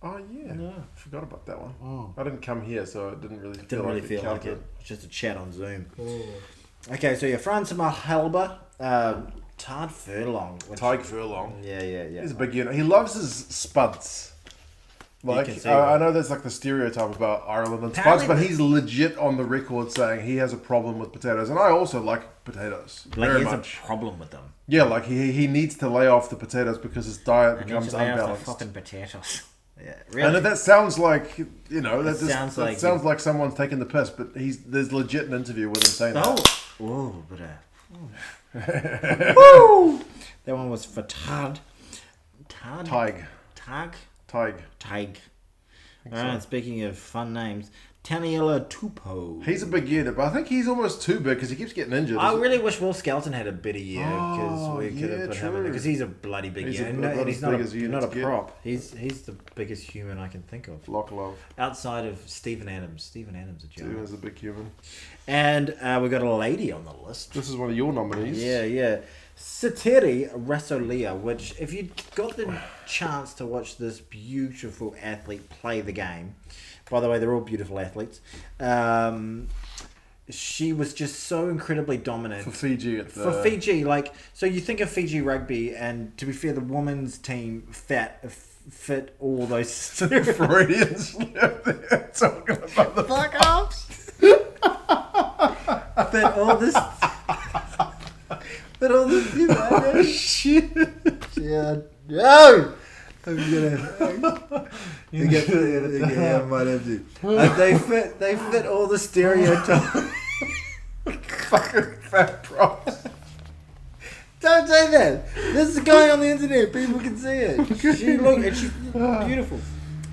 Oh yeah, Yeah. Forgot about that one. I didn't come here, so it didn't really Didn't really feel like it. It's just a chat on Zoom. Oh. Okay, so Franz Machelba, Tard Furlong. Tyke Furlong. Yeah. He's a big unit. He loves his spuds. Like, I know there's like the stereotype about Ireland and spuds, but he's legit on the record saying he has a problem with potatoes. And I also like potatoes very much. He has a problem with them. Yeah, like he needs to lay off the potatoes because his diet becomes unbalanced. Fucking potatoes. Yeah, really. And that sounds like, that sounds like someone's taking the piss, but there's legit an interview with him saying that. Oh, but woo! That one was for Tig. Alright, speaking of fun names, Taniela Tupou. He's a big unit, but I think he's almost too big because he keeps getting injured. I really wish Will Skelton had a better year because we could have put him in because he's a bloody big unit. And he's not a prop. He's the biggest human I can think of. Lock love. Outside of Stephen Adams. Stephen Adams a giant. Stephen's a big human. And we've got a lady on the list. This is one of your nominees. Yeah. Satiri Rasolia, which if you got the chance to watch this beautiful athlete play the game, by the way, they're all beautiful athletes, she was just so incredibly dominant. For Fiji. Fiji, so you think of Fiji rugby, and to be fair, the women's team fit all those... Freudians there talking about the fuck-ups. Fit all this... But all this, oh, shit. Yeah. No! I'm gonna. I might have to. They fit all the stereotypes. Fucking fat props. Don't say that. This is going on the internet. People can see it. She's beautiful.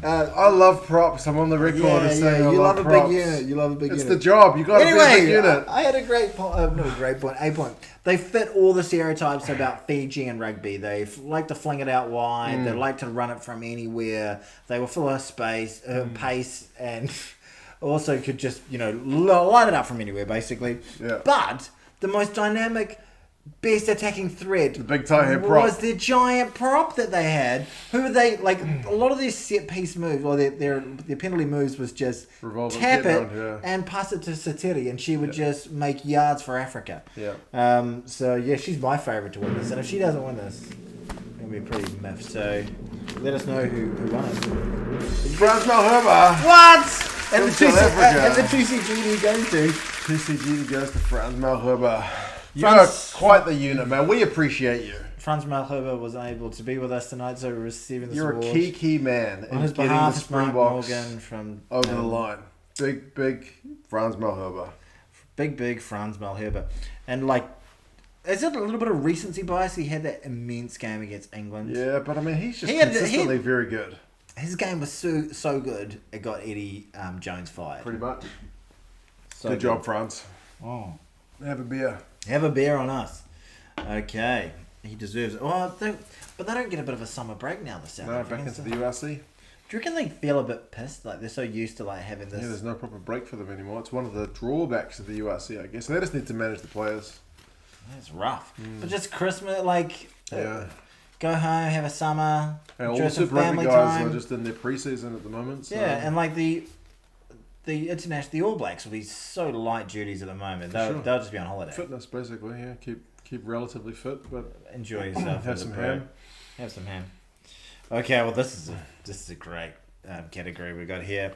I love props. I'm on the record as saying you love a props. big unit. You love a big unit. It's the job. You got to be a big unit. I had a great point. Not a great point. A point. They fit all the stereotypes about Fiji and rugby. They like to fling it out wide. They like to run it from anywhere. They were full of pace, and also could just light it up from anywhere, basically. Yeah. But the most dynamic, best attacking threat, the big tie head prop, was the giant prop that they had. Who they like? A lot of their set piece moves, or their penalty moves, was just tap it and pass it to Satiri, and she would just make yards for Africa. Yeah. So she's my favourite to win this, and if she doesn't win this, it'll be pretty miffed. So let us know who won it. Franz Malherbe. What? And the 2CG goes to 2CG goes to Franz Malherbe. You're quite the unit, man. We appreciate you. Franz Malherbe was unable to be with us tonight, so we're receiving this award. You're a key man on his getting behalf, the Springboks Morgan from over the line. Big Franz Malherbe. Big Franz Malherbe. And is it a little bit of recency bias? He had that immense game against England. Yeah, but I mean, he's just consistently very good. His game was so good, it got Eddie Jones fired. Pretty much. So good job, Franz. Oh. Have a beer. Have a beer on us. Okay. He deserves it. But they don't get a bit of a summer break now, the South Africans. No, back into the URC. Do you reckon they feel a bit pissed? Like, they're so used to having this... Yeah, there's no proper break for them anymore. It's one of the drawbacks of the URC, I guess. They just need to manage the players. It's rough. But just Christmas, go home, have a summer, and all the Super Rugby guys are just in their pre-season at the moment. So. Yeah, and the All Blacks will be so light duties at the moment. They'll just be on holiday. Fitness, basically. Yeah, keep relatively fit, but enjoy yourself. Have some ham. Have some ham. Okay, well this is a great category we got here.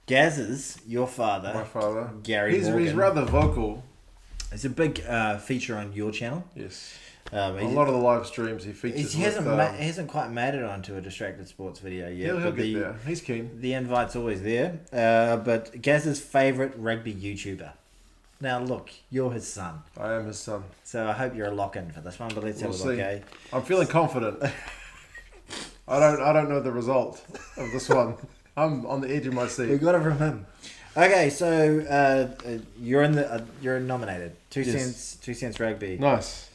Gaz's, your father. My father. Gary Morgan. He's rather vocal. It's a big feature on your channel. Yes. A lot of the live streams he features. He hasn't quite made it onto a Distracted Sports video yet. He'll get there. He's keen. The invite's always there. But Gaz's favourite rugby YouTuber. Now, look, you're his son. I am his son. So I hope you're a lock-in for this one, but let's have a look, okay? I'm feeling confident. I don't know the result of this one. I'm on the edge of my seat. We got it from him. Okay, so you're nominated. 2 cents rugby. Nice.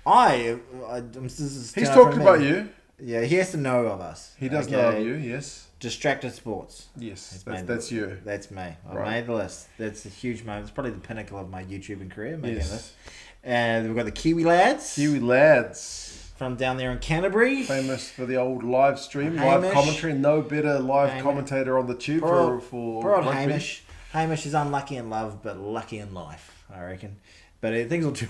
He's talking about you. Yeah, he has to know of us. He does know of you, yes. Distracted Sports. Yes, that's you. That's me. I Right. made the list. That's a huge moment. It's probably the pinnacle of my YouTubing career, making Yes. this. And we've got the Kiwi lads. Kiwi lads. From down there in Canterbury. Famous for the old live stream, Hamish. live commentary. No better live Hamish. commentator on the tube Poor for old rugby. Hamish. Hamish is unlucky in love, but lucky in life, I reckon. But things will do.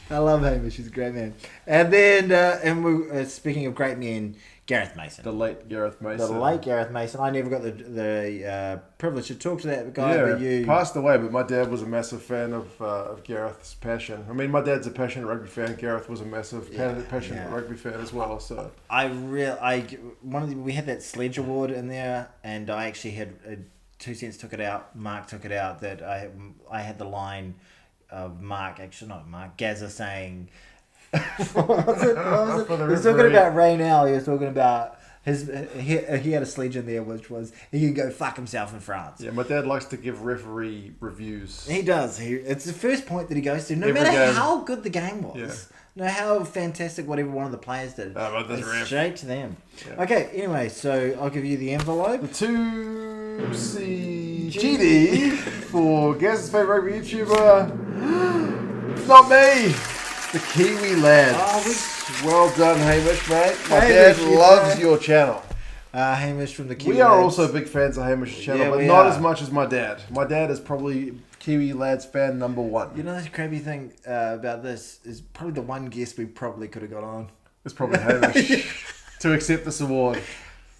I love Hamish. He's a great man. And then, speaking of great men, Gareth Mason. The late Gareth Mason. The late Gareth Mason. I never got the privilege to talk to that guy, but you... passed away, but my dad was a massive fan of Gareth's passion. I mean, my dad's a passionate rugby fan. Gareth was a massive passionate rugby fan as well. So we had that Sledge Award in there, and I actually had 2 cents took it out. Mark took it out. That I had the line of Mark, actually not Mark, Gazza saying. What was it? He was talking about Raynell. He was talking about he had a sledge in there, which was he can go fuck himself in France. Yeah, my dad likes to give referee reviews. He does. It's the first point that he goes to, no Every matter game. how good the game was. Yeah. No, how fantastic whatever one of the players did. But this ref. Straight to them. Yeah. Okay, anyway, so I'll give you the envelope. The 2CGD for Gaz's favourite rugby YouTuber. It's not me. It's the Kiwi lads. Well done, Hamish, mate. My dad loves your channel. Hamish from the Kiwi We are lads. also big fans of Hamish's channel, Yeah, but we not are. as much as my dad. My dad is probably Kiwi lads fan number 1. You know the crappy thing about this is probably the one guest we probably could have got on. It's probably Hamish to accept this award.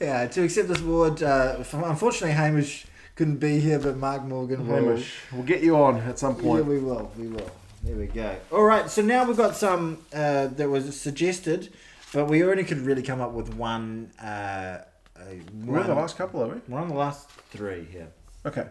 Yeah, to accept this award, unfortunately Hamish couldn't be here, but Mark Morgan will. Hamish, we'll get you on at some point. Yeah, we will. There we go. All right, so now we've got some that was suggested, but we only could really come up with one. We're in the last couple, are we? We're on the last 3 here. Okay.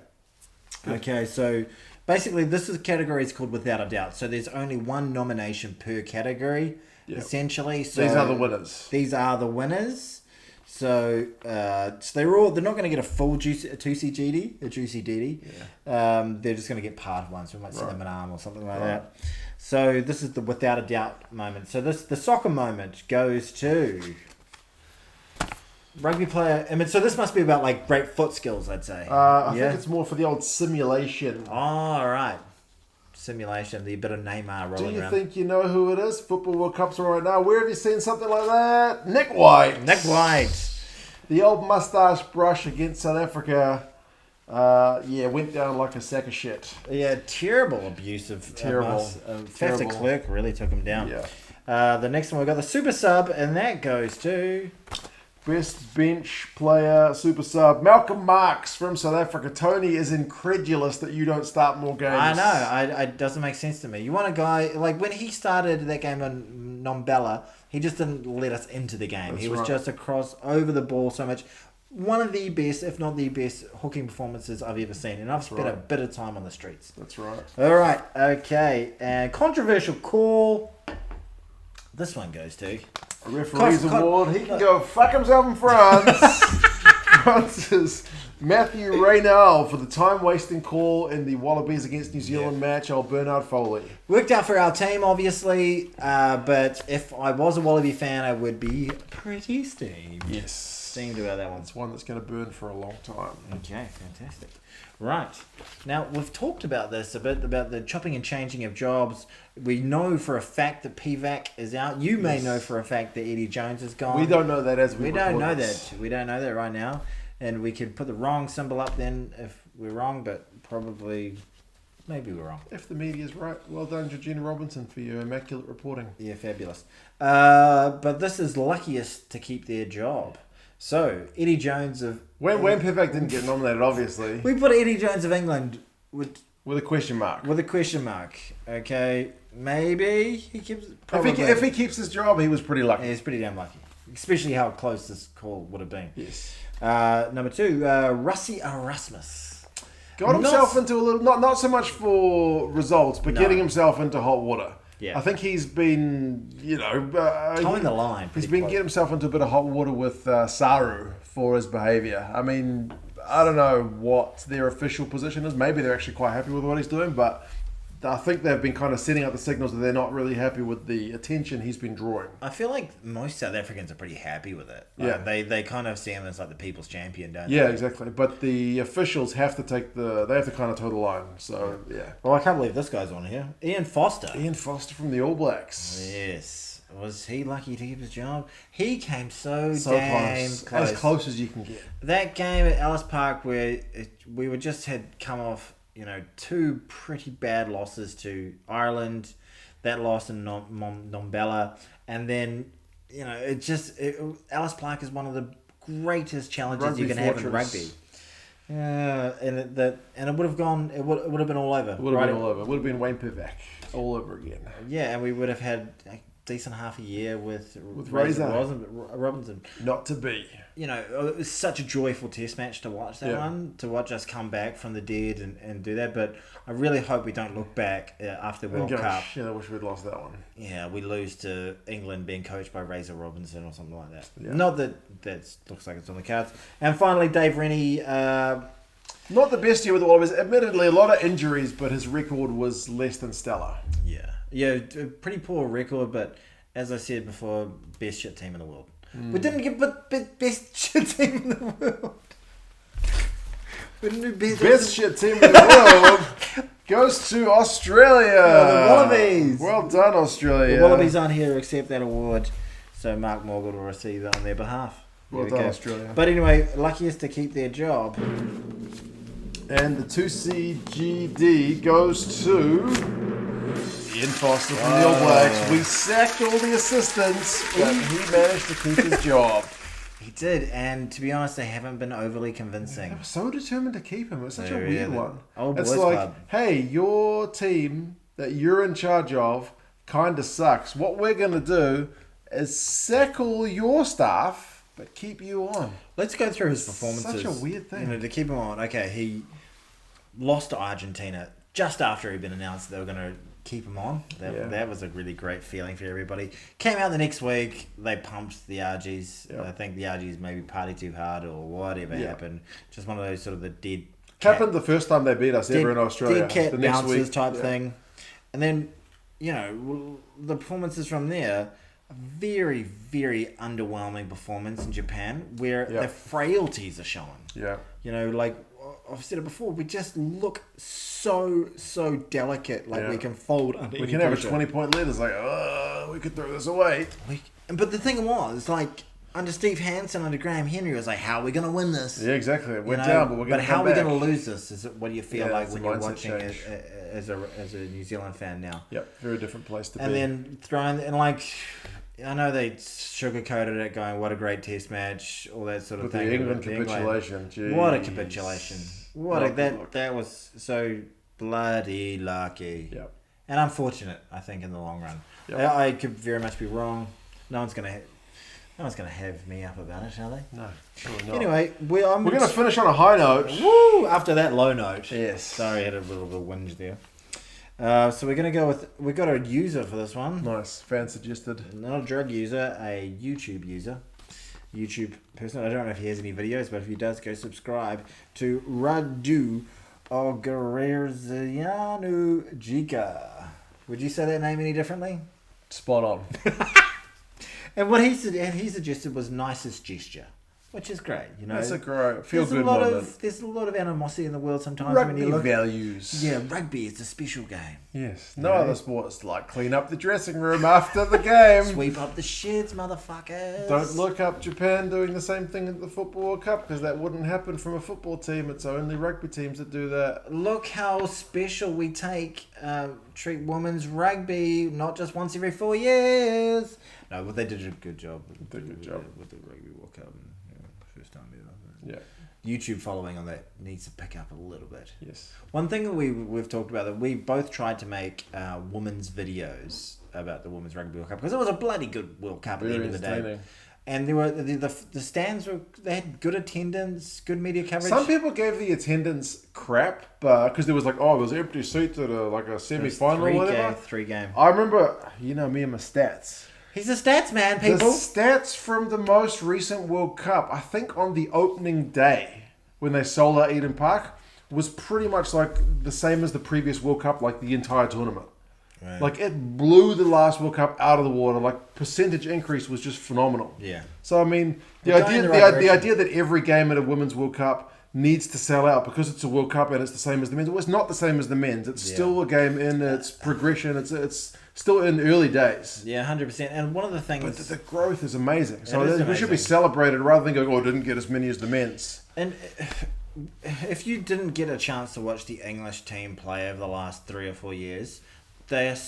Good. Okay, so basically this is category is called Without a Doubt. So there's only one nomination per category, essentially. So these are the winners. These are the winners. So they're not going to get a full 2CGD, a juicy DD. Yeah. They're just going to get part 1, so we might send them an arm or something like that. So this is the Without a Doubt moment. So the soccer moment goes to rugby player. I mean, so this must be about like great foot skills, I'd say. I think it's more for the old simulation. Oh, all right. Simulation, the bit of Neymar rolling around. Do you think you know who it is? Football World Cup's on right now. Where have you seen something like that? Nick White. Nick White. The old mustache brush against South Africa. Went down like a sack of shit. Yeah, terrible abuse of Terrible. Faf de Klerk really took him down. Yeah. The next one we got the super sub, and that goes to Best bench player, super sub, Malcolm Marks from South Africa. Tony is incredulous that you don't start more games. I know. It doesn't make sense to me. You want a guy like when he started that game on Nombella, he just didn't let us into the game. He was just across over the ball so much. One of the best, if not the best, hooking performances I've ever seen, and I've spent a bit of time on the streets. That's right. All right. Okay. And controversial call. This one goes to A referee's award. He can go fuck himself in France. France's Matthew Raynell for the time-wasting call in the Wallabies against New Zealand match. Old Bernard Foley. Worked out for our team, obviously, but if I was a Wallaby fan, I would be pretty steamed. Yes. Steamed about that one. It's one that's going to burn for a long time. Okay, fantastic. Right. Now, we've talked about this a bit, about the chopping and changing of jobs. We know for a fact that Pivac is out. You may know for a fact that Eddie Jones is gone. We don't know that as we don't know this. that. We don't know that right now. And we could put the wrong symbol up then if we're wrong, but probably, maybe we're wrong. If the media's right, well done, Georgina Robinson, for your immaculate reporting. Yeah, fabulous. But this is luckiest to keep their job. So, Eddie Jones of... When Pivac didn't get nominated, obviously. We put Eddie Jones of England with a question mark. With a question mark. Okay, maybe he keeps... Probably. If he keeps his job, he was pretty lucky. Yeah, he's pretty damn lucky. Especially how close this call would have been. Yes. Number 2, Russie Erasmus. got himself into a little, not so much for results, but getting himself into hot water. Yeah. I think he's been, towing the line. He's been getting himself into a bit of hot water with Saru for his behaviour. I mean, I don't know what their official position is. Maybe they're actually quite happy with what he's doing, but I think they've been kind of setting up the signals that they're not really happy with the attention he's been drawing. I feel like most South Africans are pretty happy with it. Yeah. They kind of see him as like the people's champion, don't they? Yeah, exactly. But the officials have to they have to kind of toe the line. So, yeah. Well, I can't believe this guy's on here. Ian Foster from the All Blacks. Yes. Was he lucky to keep his job? He came so damn close. close. As close as you can get. That game at Ellis Park where we were just had come off, two pretty bad losses to Ireland, that loss in Nombella, and then, Ellis Park is one of the greatest challenges Rugby you can have in fortress. rugby. Yeah, and it would have gone. It would have been all over. It would have been all over. It would have been Wayne Pivac all over again. Yeah, and we would have had a decent half a year with Razor Robinson. Not to be. It was such a joyful test match to watch that one, to watch us come back from the dead and do that. But I really hope we don't look back after the World Cup. Yeah, I wish we'd lost that one. Yeah, we lose to England being coached by Razor Robinson or something like that. Yeah. Not that looks like it's on the cards. And finally, Dave Rennie. Not the best year with the Wallabies. Admittedly, a lot of injuries, but his record was less than stellar. Yeah, pretty poor record, but as I said before, best shit team in the world. We didn't get best shit team in the world. We didn't do Best shit team in the world goes to Australia. The Wallabies. Well done, Australia. The Wallabies aren't here to accept that award, so Mark Morgan will receive it on their behalf. Well done, Australia. But anyway, luckiest to keep their job. And the 2CGD goes to Ian Foster from the All Blacks. We sacked all the assistants, but he managed to keep his job. He did, and to be honest, they haven't been overly convincing. They were so determined to keep him. It's such a weird one. Old it's boys like, club. hey, your team that you're in charge of kind of sucks. What we're going to do is sack all your staff, but keep you on. Let's go through his performances. Such a weird thing. To keep him on. Okay, he lost to Argentina just after he'd been announced they were going to keep him on. That was a really great feeling for everybody. Came out the next week, they pumped the RGs. Yep. I think the RGs maybe partied too hard or whatever happened. Just one of those sort of the dead... Happened the first time they beat us ever in Australia. Dead cat the next bounces week, type thing. And then, the performances from there... A very, very underwhelming performance in Japan where the frailties are shown. Yeah. Like I've said it before, we just look so delicate. Like we can fold under We can have a 20-point lead. It's like, we could throw this away. But the thing was, like, under Steve Hansen, under Graham Henry, it was like, how are we going to win this? Yeah, exactly. We're down, but we're going to how come are we back. going to lose this? What do you feel like when you're watching change. as a New Zealand fan now? Yep, very different place to be. And then throwing, and like... I know they sugarcoated it, going, "What a great Test match," all that sort of thing. The England capitulation, what a capitulation! That was so bloody lucky. Yep. And unfortunate, I think, in the long run. Yep. I could very much be wrong. No one's gonna have me up about it, are they? No, surely not. Anyway, we're going to finish on a high note. Woo! After that low note. Yes. Sorry, I had a little bit of whinge there. So we're going to go with... We've got a user for this one. Nice. Fan suggested. Not a drug user, a YouTube user. YouTube person. I don't know if he has any videos, but if he does, go subscribe to Radu Ogerezianu Jika. Would you say that name any differently? Spot on. And what he suggested was nicest gesture. Which is great, That's a great feel-good moment. There's a lot of animosity in the world sometimes. Rugby when you look values. Yeah, rugby is a special game. Yes. No other sports like clean up the dressing room after the game. Sweep up the sheds, motherfuckers. Don't look up Japan doing the same thing at the Football World Cup because that wouldn't happen from a football team. It's only rugby teams that do that. Look how special we treat women's rugby, not just once every 4 years. No, but they did a good job. With the Rugby World Cup. First time ever. Yeah. YouTube following on that needs to pick up a little bit. Yes. One thing that we've talked about, that we both tried to make women's videos about the Women's Rugby World Cup because it was a bloody good World Cup at the end of the day. and there were the stands they had good attendance, good media coverage. Some people gave the attendance crap, but because there was like, there's empty seats at a semi-final or whatever. 3-game. I remember, me and my stats. He's a stats man, people. The stats from the most recent World Cup, I think on the opening day when they sold out Eden Park, was pretty much like the same as the previous World Cup, like the entire tournament. Right. Like it blew the last World Cup out of the water. Like percentage increase was just phenomenal. Yeah. So I mean, the idea that every game at a Women's World Cup needs to sell out because it's a World Cup and it's the same as the men's. Well, it's not the same as the men's. It's still a game in its progression. It's still in early days. Yeah, 100%. And one of the things, but the growth is amazing. So we should be celebrated rather than going, it didn't get as many as the men's. And if you didn't get a chance to watch the English team play over the last 3 or 4 years, they've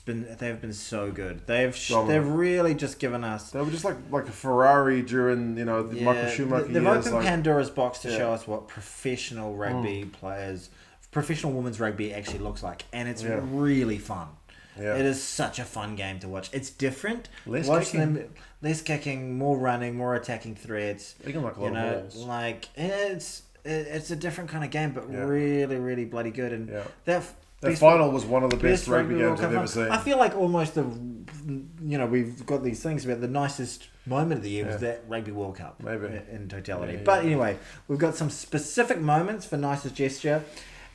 been so good. They've really just given us. They were just like a Ferrari during the Michael Schumacher years. They've opened Pandora's box to show us what professional rugby players, professional women's rugby actually looks like, and it's really fun. Yeah. It is such a fun game to watch. It's different. Less kicking, more running, more attacking threats. They can like a lot of balls. Like it's a different kind of game, but really, really bloody good. And that final was one of the best rugby games I've ever seen. I feel like almost we've got these things about the nicest moment of the year was that Rugby World Cup. Maybe in totality. Yeah. But anyway, we've got some specific moments for nicest gesture.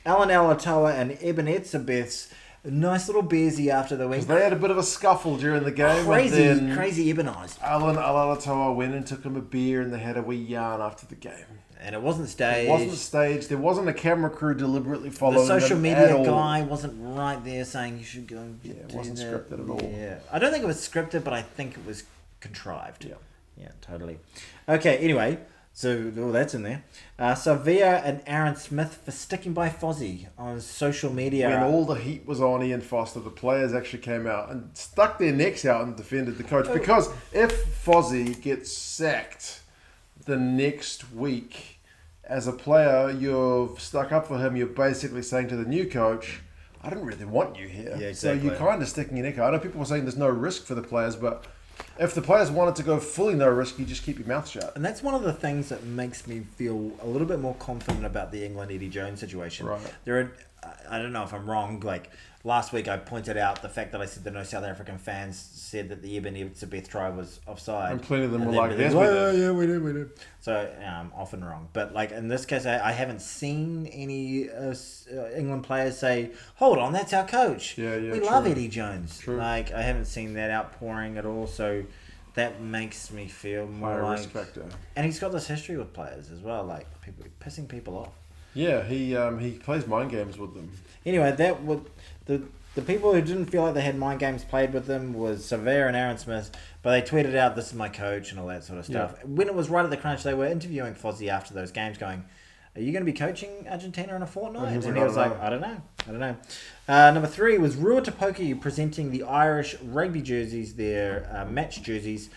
Alan Alatoa and Eben Etzebeth's nice little beersy after the win. They had a bit of a scuffle during the game. Crazy Ebenized. Alan Alatoa went and took him a beer and they had a wee yarn after the game. And it wasn't staged. There wasn't a camera crew deliberately following the social media guy wasn't right there saying you should go. It wasn't scripted at all. Yeah, I don't think it was scripted, but I think it was contrived. Yeah, totally. Okay, anyway, so that's in there. Savia and Aaron Smith for sticking by Fozzie on social media. When all the heat was on Ian Foster, the players actually came out and stuck their necks out and defended the coach. Because if Fozzie gets sacked the next week, as a player, you've stuck up for him. You're basically saying to the new coach, I don't really want you here. Yeah, exactly. So you're kind of sticking your neck out. I know people were saying there's no risk for the players, but if the players wanted to go fully no risk, you just keep your mouth shut. And that's one of the things that makes me feel a little bit more confident about the England Eddie Jones situation. Right. I don't know if I'm wrong, like last week I pointed out the fact that I said that no South African fans said that the Eben Etzebeth try was offside. And plenty of them were like, yes, we did. So I'm often wrong. But like in this case, I haven't seen any England players say, hold on, that's our coach. We love Eddie Jones. True. Like I haven't seen that outpouring at all. So that makes me feel more like... respect. And he's got this history with players as well, like people pissing people off. Yeah, he plays mind games with them. Anyway, that would the people who didn't feel like they had mind games played with them was Savea and Aaron Smith, but they tweeted out, "This is my coach" and all that sort of stuff. Yeah. When it was right at the crunch, they were interviewing Fozzie after those games, going, "Are you going to be coaching Argentina in a fortnight?" And he was like, "I don't know." Number 3 was Rua Tapoki presenting the Irish rugby jerseys, their match jerseys,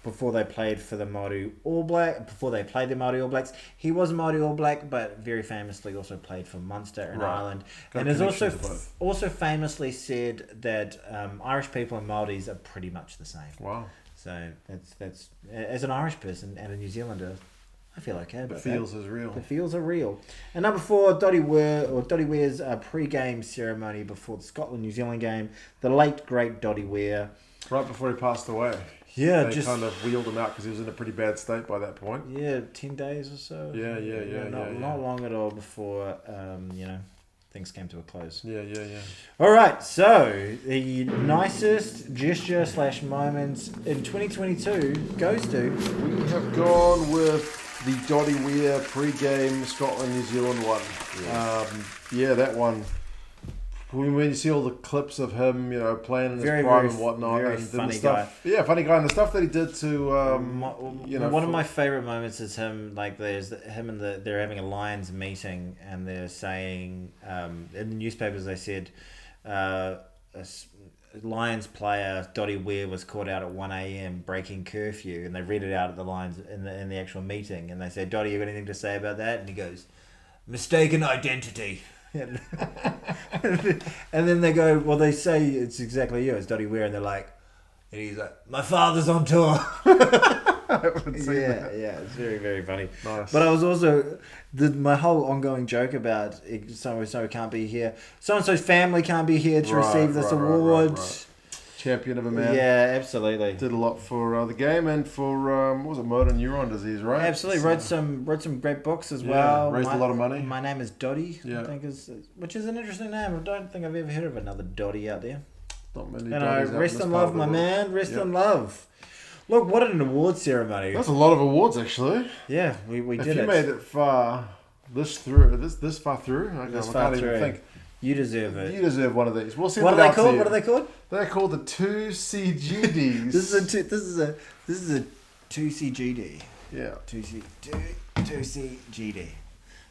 before they played for the Māori All Black. Before they played the Māori All Blacks, he was a Māori All Black, but very famously also played for Munster in Ireland, and has also famously said that Irish people and Māoris are pretty much the same. Wow! So that's as an Irish person and a New Zealander, I feel okay about that. The feels is real. The feels are real. And number 4, Dottie Ware's pre-game ceremony before the Scotland-New Zealand game. The late great Dottie Ware. Right before he passed away. Yeah, they kind of wheeled him out because he was in a pretty bad state by that point. Yeah, 10 days or so. Yeah. Not long at all before, things came to a close. Yeah. All right, so the nicest gesture / moments in 2022 goes to... We have gone with the Dottie Ware pre-game Scotland-New Zealand one. Yeah, that one. When you see all the clips of him, playing in his prime and whatnot, and funny stuff, guy. Yeah, funny guy, and the stuff that he did to, one of my favorite moments is him. Like, there's him and they're having a Lions meeting, and they're saying in the newspapers they said a Lions player Dottie Ware was caught out at 1 a.m. breaking curfew, and they read it out at the Lions in the actual meeting, and they say, "Dottie, you got anything to say about that?" And he goes, "Mistaken identity." And then they go, well, they say it's exactly you, it's Dottie Ware, and they're like, and he's like, "My father's on tour." haven't seen that. Yeah, it's very, very funny. Nice. But I was also my whole ongoing joke about so can't be here. So and so's family can't be here to receive this award. Right. Champion of a man. Yeah, absolutely. Did a lot for the game and for what was it, motor neuron disease, right? Absolutely. So, Wrote some great books as well. Raised a lot of money. My name is Dottie. Yeah. I think which is an interesting name. I don't think I've ever heard of another Dottie out there. Not many. Rest in love, my man. Rest in love. Look, what an award ceremony. That's a lot of awards, actually. Yeah, we did it. If you made it far this far through, I can't even think. You deserve it. You deserve one of these. We'll see. What are they called? What are they called? They're called the 2CGDs. This is a 2CGD. Yeah. 2CGD.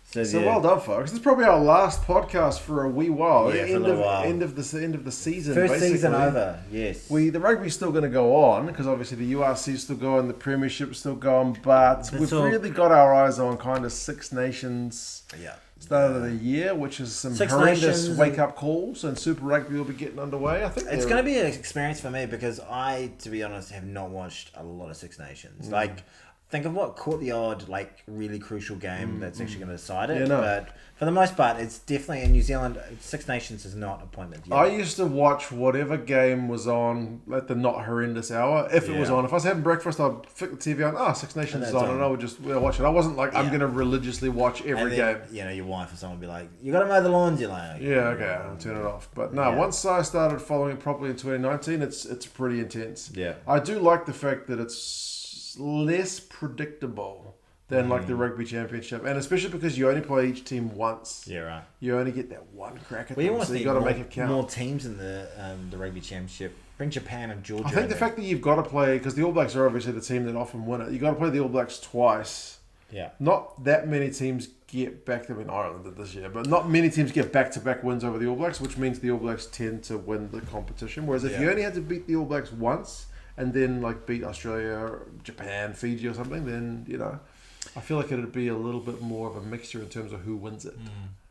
So well done, folks. This is probably our last podcast for a wee while. Yeah, for a little while. End of the season. First basically. season over. Yes. The rugby's still going to go on because obviously the URC's still going, the Premiership's still going, but we've really got our eyes on kind of Six Nations. Yeah. Start of the year, which is some Six horrendous Nations wake-up calls, and Super Rugby will be getting underway. I think it's going to be an experience for me because I, to be honest, have not watched a lot of Six Nations. Like, think of what caught the odd, like, really crucial game that's actually going to decide it. But for the most part, it's definitely in New Zealand. Six Nations is not appointed yet. I used to watch whatever game was on at the not horrendous hour. If it was on, if I was having breakfast, I'd flick the TV on. Six Nations is on, and I would just watch it. I wasn't like I'm going to religiously watch every game. You know, your wife or someone would be like, "You got to mow the lawns." You're like, "Yeah, okay, I'll turn it off." But no, once I started following it properly in 2019, it's pretty intense. Yeah, I do like the fact that it's less predictable than like the Rugby Championship, and especially because you only play each team once. Yeah, right. You only get that one crack at you them, so you got to make it count. More teams in the Rugby Championship. Bring Japan and Georgia. I think the fact that you've got to play, because the All Blacks are obviously the team that often win it. You got to play the All Blacks twice. Yeah. Not that many teams get back. I mean, Ireland did this year, but not many teams get back-to-back wins over the All Blacks, which means the All Blacks tend to win the competition. Whereas if you only had to beat the All Blacks once and then like beat Australia, Japan, Fiji, or something, then I feel like it'd be a little bit more of a mixture in terms of who wins it.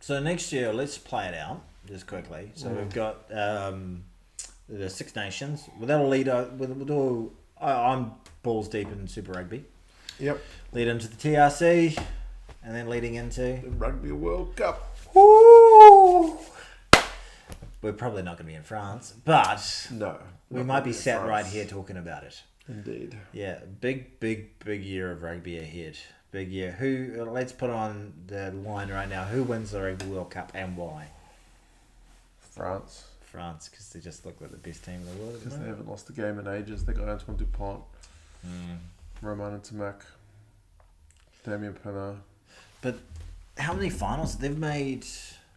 So next year, let's play it out just quickly. So we've got the Six Nations. That'll lead. I'm balls deep in Super Rugby. Yep. Lead into the TRC, and then leading into the Rugby World Cup. Woo! We're probably not going to be in France, but no, we might be sat right here talking about it. Indeed. Yeah, big year of rugby ahead. Big year. Let's put on the line right now. Who wins the Rugby World Cup and why? France, because they just look like the best team in the world. Because they haven't lost a game in ages. They got Antoine Dupont, Romain and Tamak, Damien Pinot. But how many finals? They've made...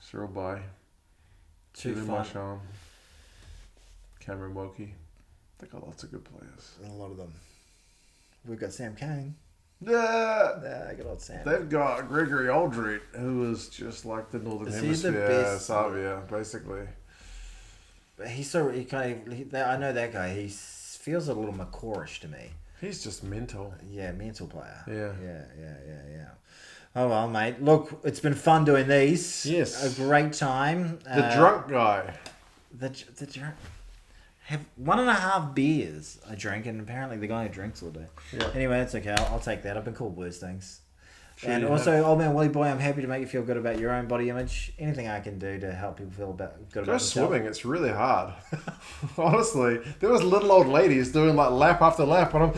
Cyril Bay, Julian Marchand, Cameron Wilkie. They got lots of good players. A lot of them. We've got Sam Cane. Yeah, good old Sam. They've got Gregory Aldred, who is just like the Northern Hemisphere Savia, basically. But he's so I know that guy. He feels a little McCourish to me. He's just mental. Yeah, mental player. Yeah. Oh well, mate. Look, it's been fun doing these. Yes, a great time. The drunk guy. The drunk. Have 1.5 beers I drank, and apparently the guy who drinks all day. Yeah. Anyway, that's okay. I'll take that. I've been called worse things. Sure, and also, old man Willie boy, I'm happy to make you feel good about your own body image. Anything I can do to help people feel good about themselves. Go swimming. It's really hard. Honestly, there was little old ladies doing like lap after lap, and I'm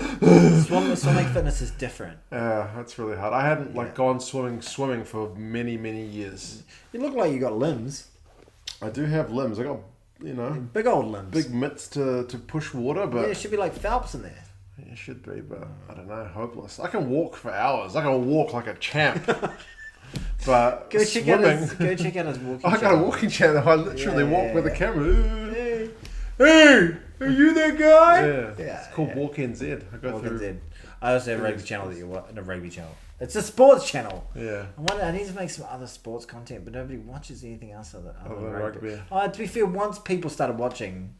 swimming fitness is different. Yeah, that's really hard. I hadn't gone swimming for many years. You look like you got limbs. I do have limbs. I got big old limbs, big mitts to push water, but it should be like Phelps in there. It should be, but I don't know. Hopeless. I can walk for hours. I can walk like a champ. But go check out his walking channel. I got a walking channel. I literally walk with a camera. Hey, are you that guy? Yeah. It's called Walk NZ. I go through. NZ. I also have a rugby channel a rugby channel. It's a sports channel. Yeah. I need to make some other sports content, but nobody watches anything else other than rugby. To be fair, once people started watching,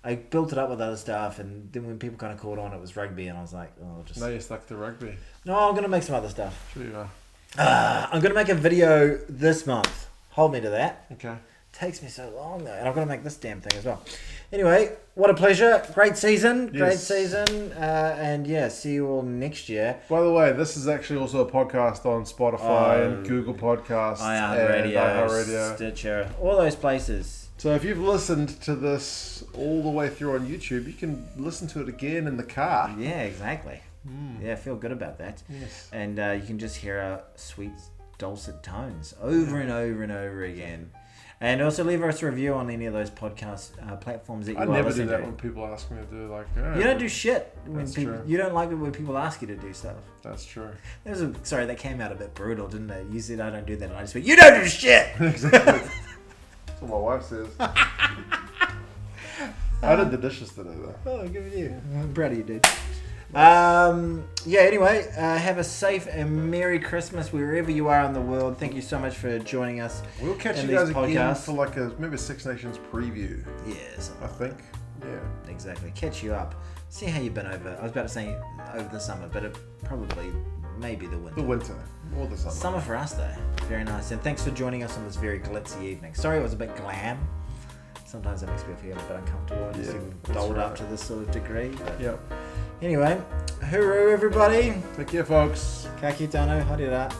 I built it up with other stuff, and then when people kind of caught on, it was rugby, and I was like, Now you're stuck to rugby. No, I'm going to make some other stuff. Sure you are. I'm going to make a video this month. Hold me to that. Okay. Takes me so long though, and I've got to make this damn thing as well. Anyway, what a pleasure! Great season, and yeah, see you all next year. By the way, this is actually also a podcast on Spotify and Google Podcasts, iHeartRadio, Stitcher, all those places. So if you've listened to this all the way through on YouTube, you can listen to it again in the car. Yeah, exactly. Yeah, feel good about that. Yes. And you can just hear our sweet, dulcet tones over and over and over again. And also leave us a review on any of those podcast platforms that you are listening to. I never do that when people ask me to do you don't do shit when people. True. You don't like it when people ask you to do stuff. That's true. Sorry, that came out a bit brutal, didn't it? You said I don't do that, and I just went, you don't do shit. Exactly. That's what my wife says. I did the dishes today, though. Oh, good for you. I'm proud of you, dude. Anyway, have a safe and Merry Christmas wherever you are in the world. Thank you so much for joining us. We'll catch you guys again for like maybe a Six Nations preview. Yes. I think. Yeah. Exactly. Catch you up. See how you've been over. I was about to say over the summer, but it probably maybe the winter. The winter. Or the summer. Summer for us though. Very nice. And thanks for joining us on this very glitzy evening. Sorry it was a bit glam. Sometimes it makes me feel a bit uncomfortable. I just dolled up to this sort of degree. But yep. Anyway, hooroo everybody. Take care, folks. Ka kite anō, haere rā.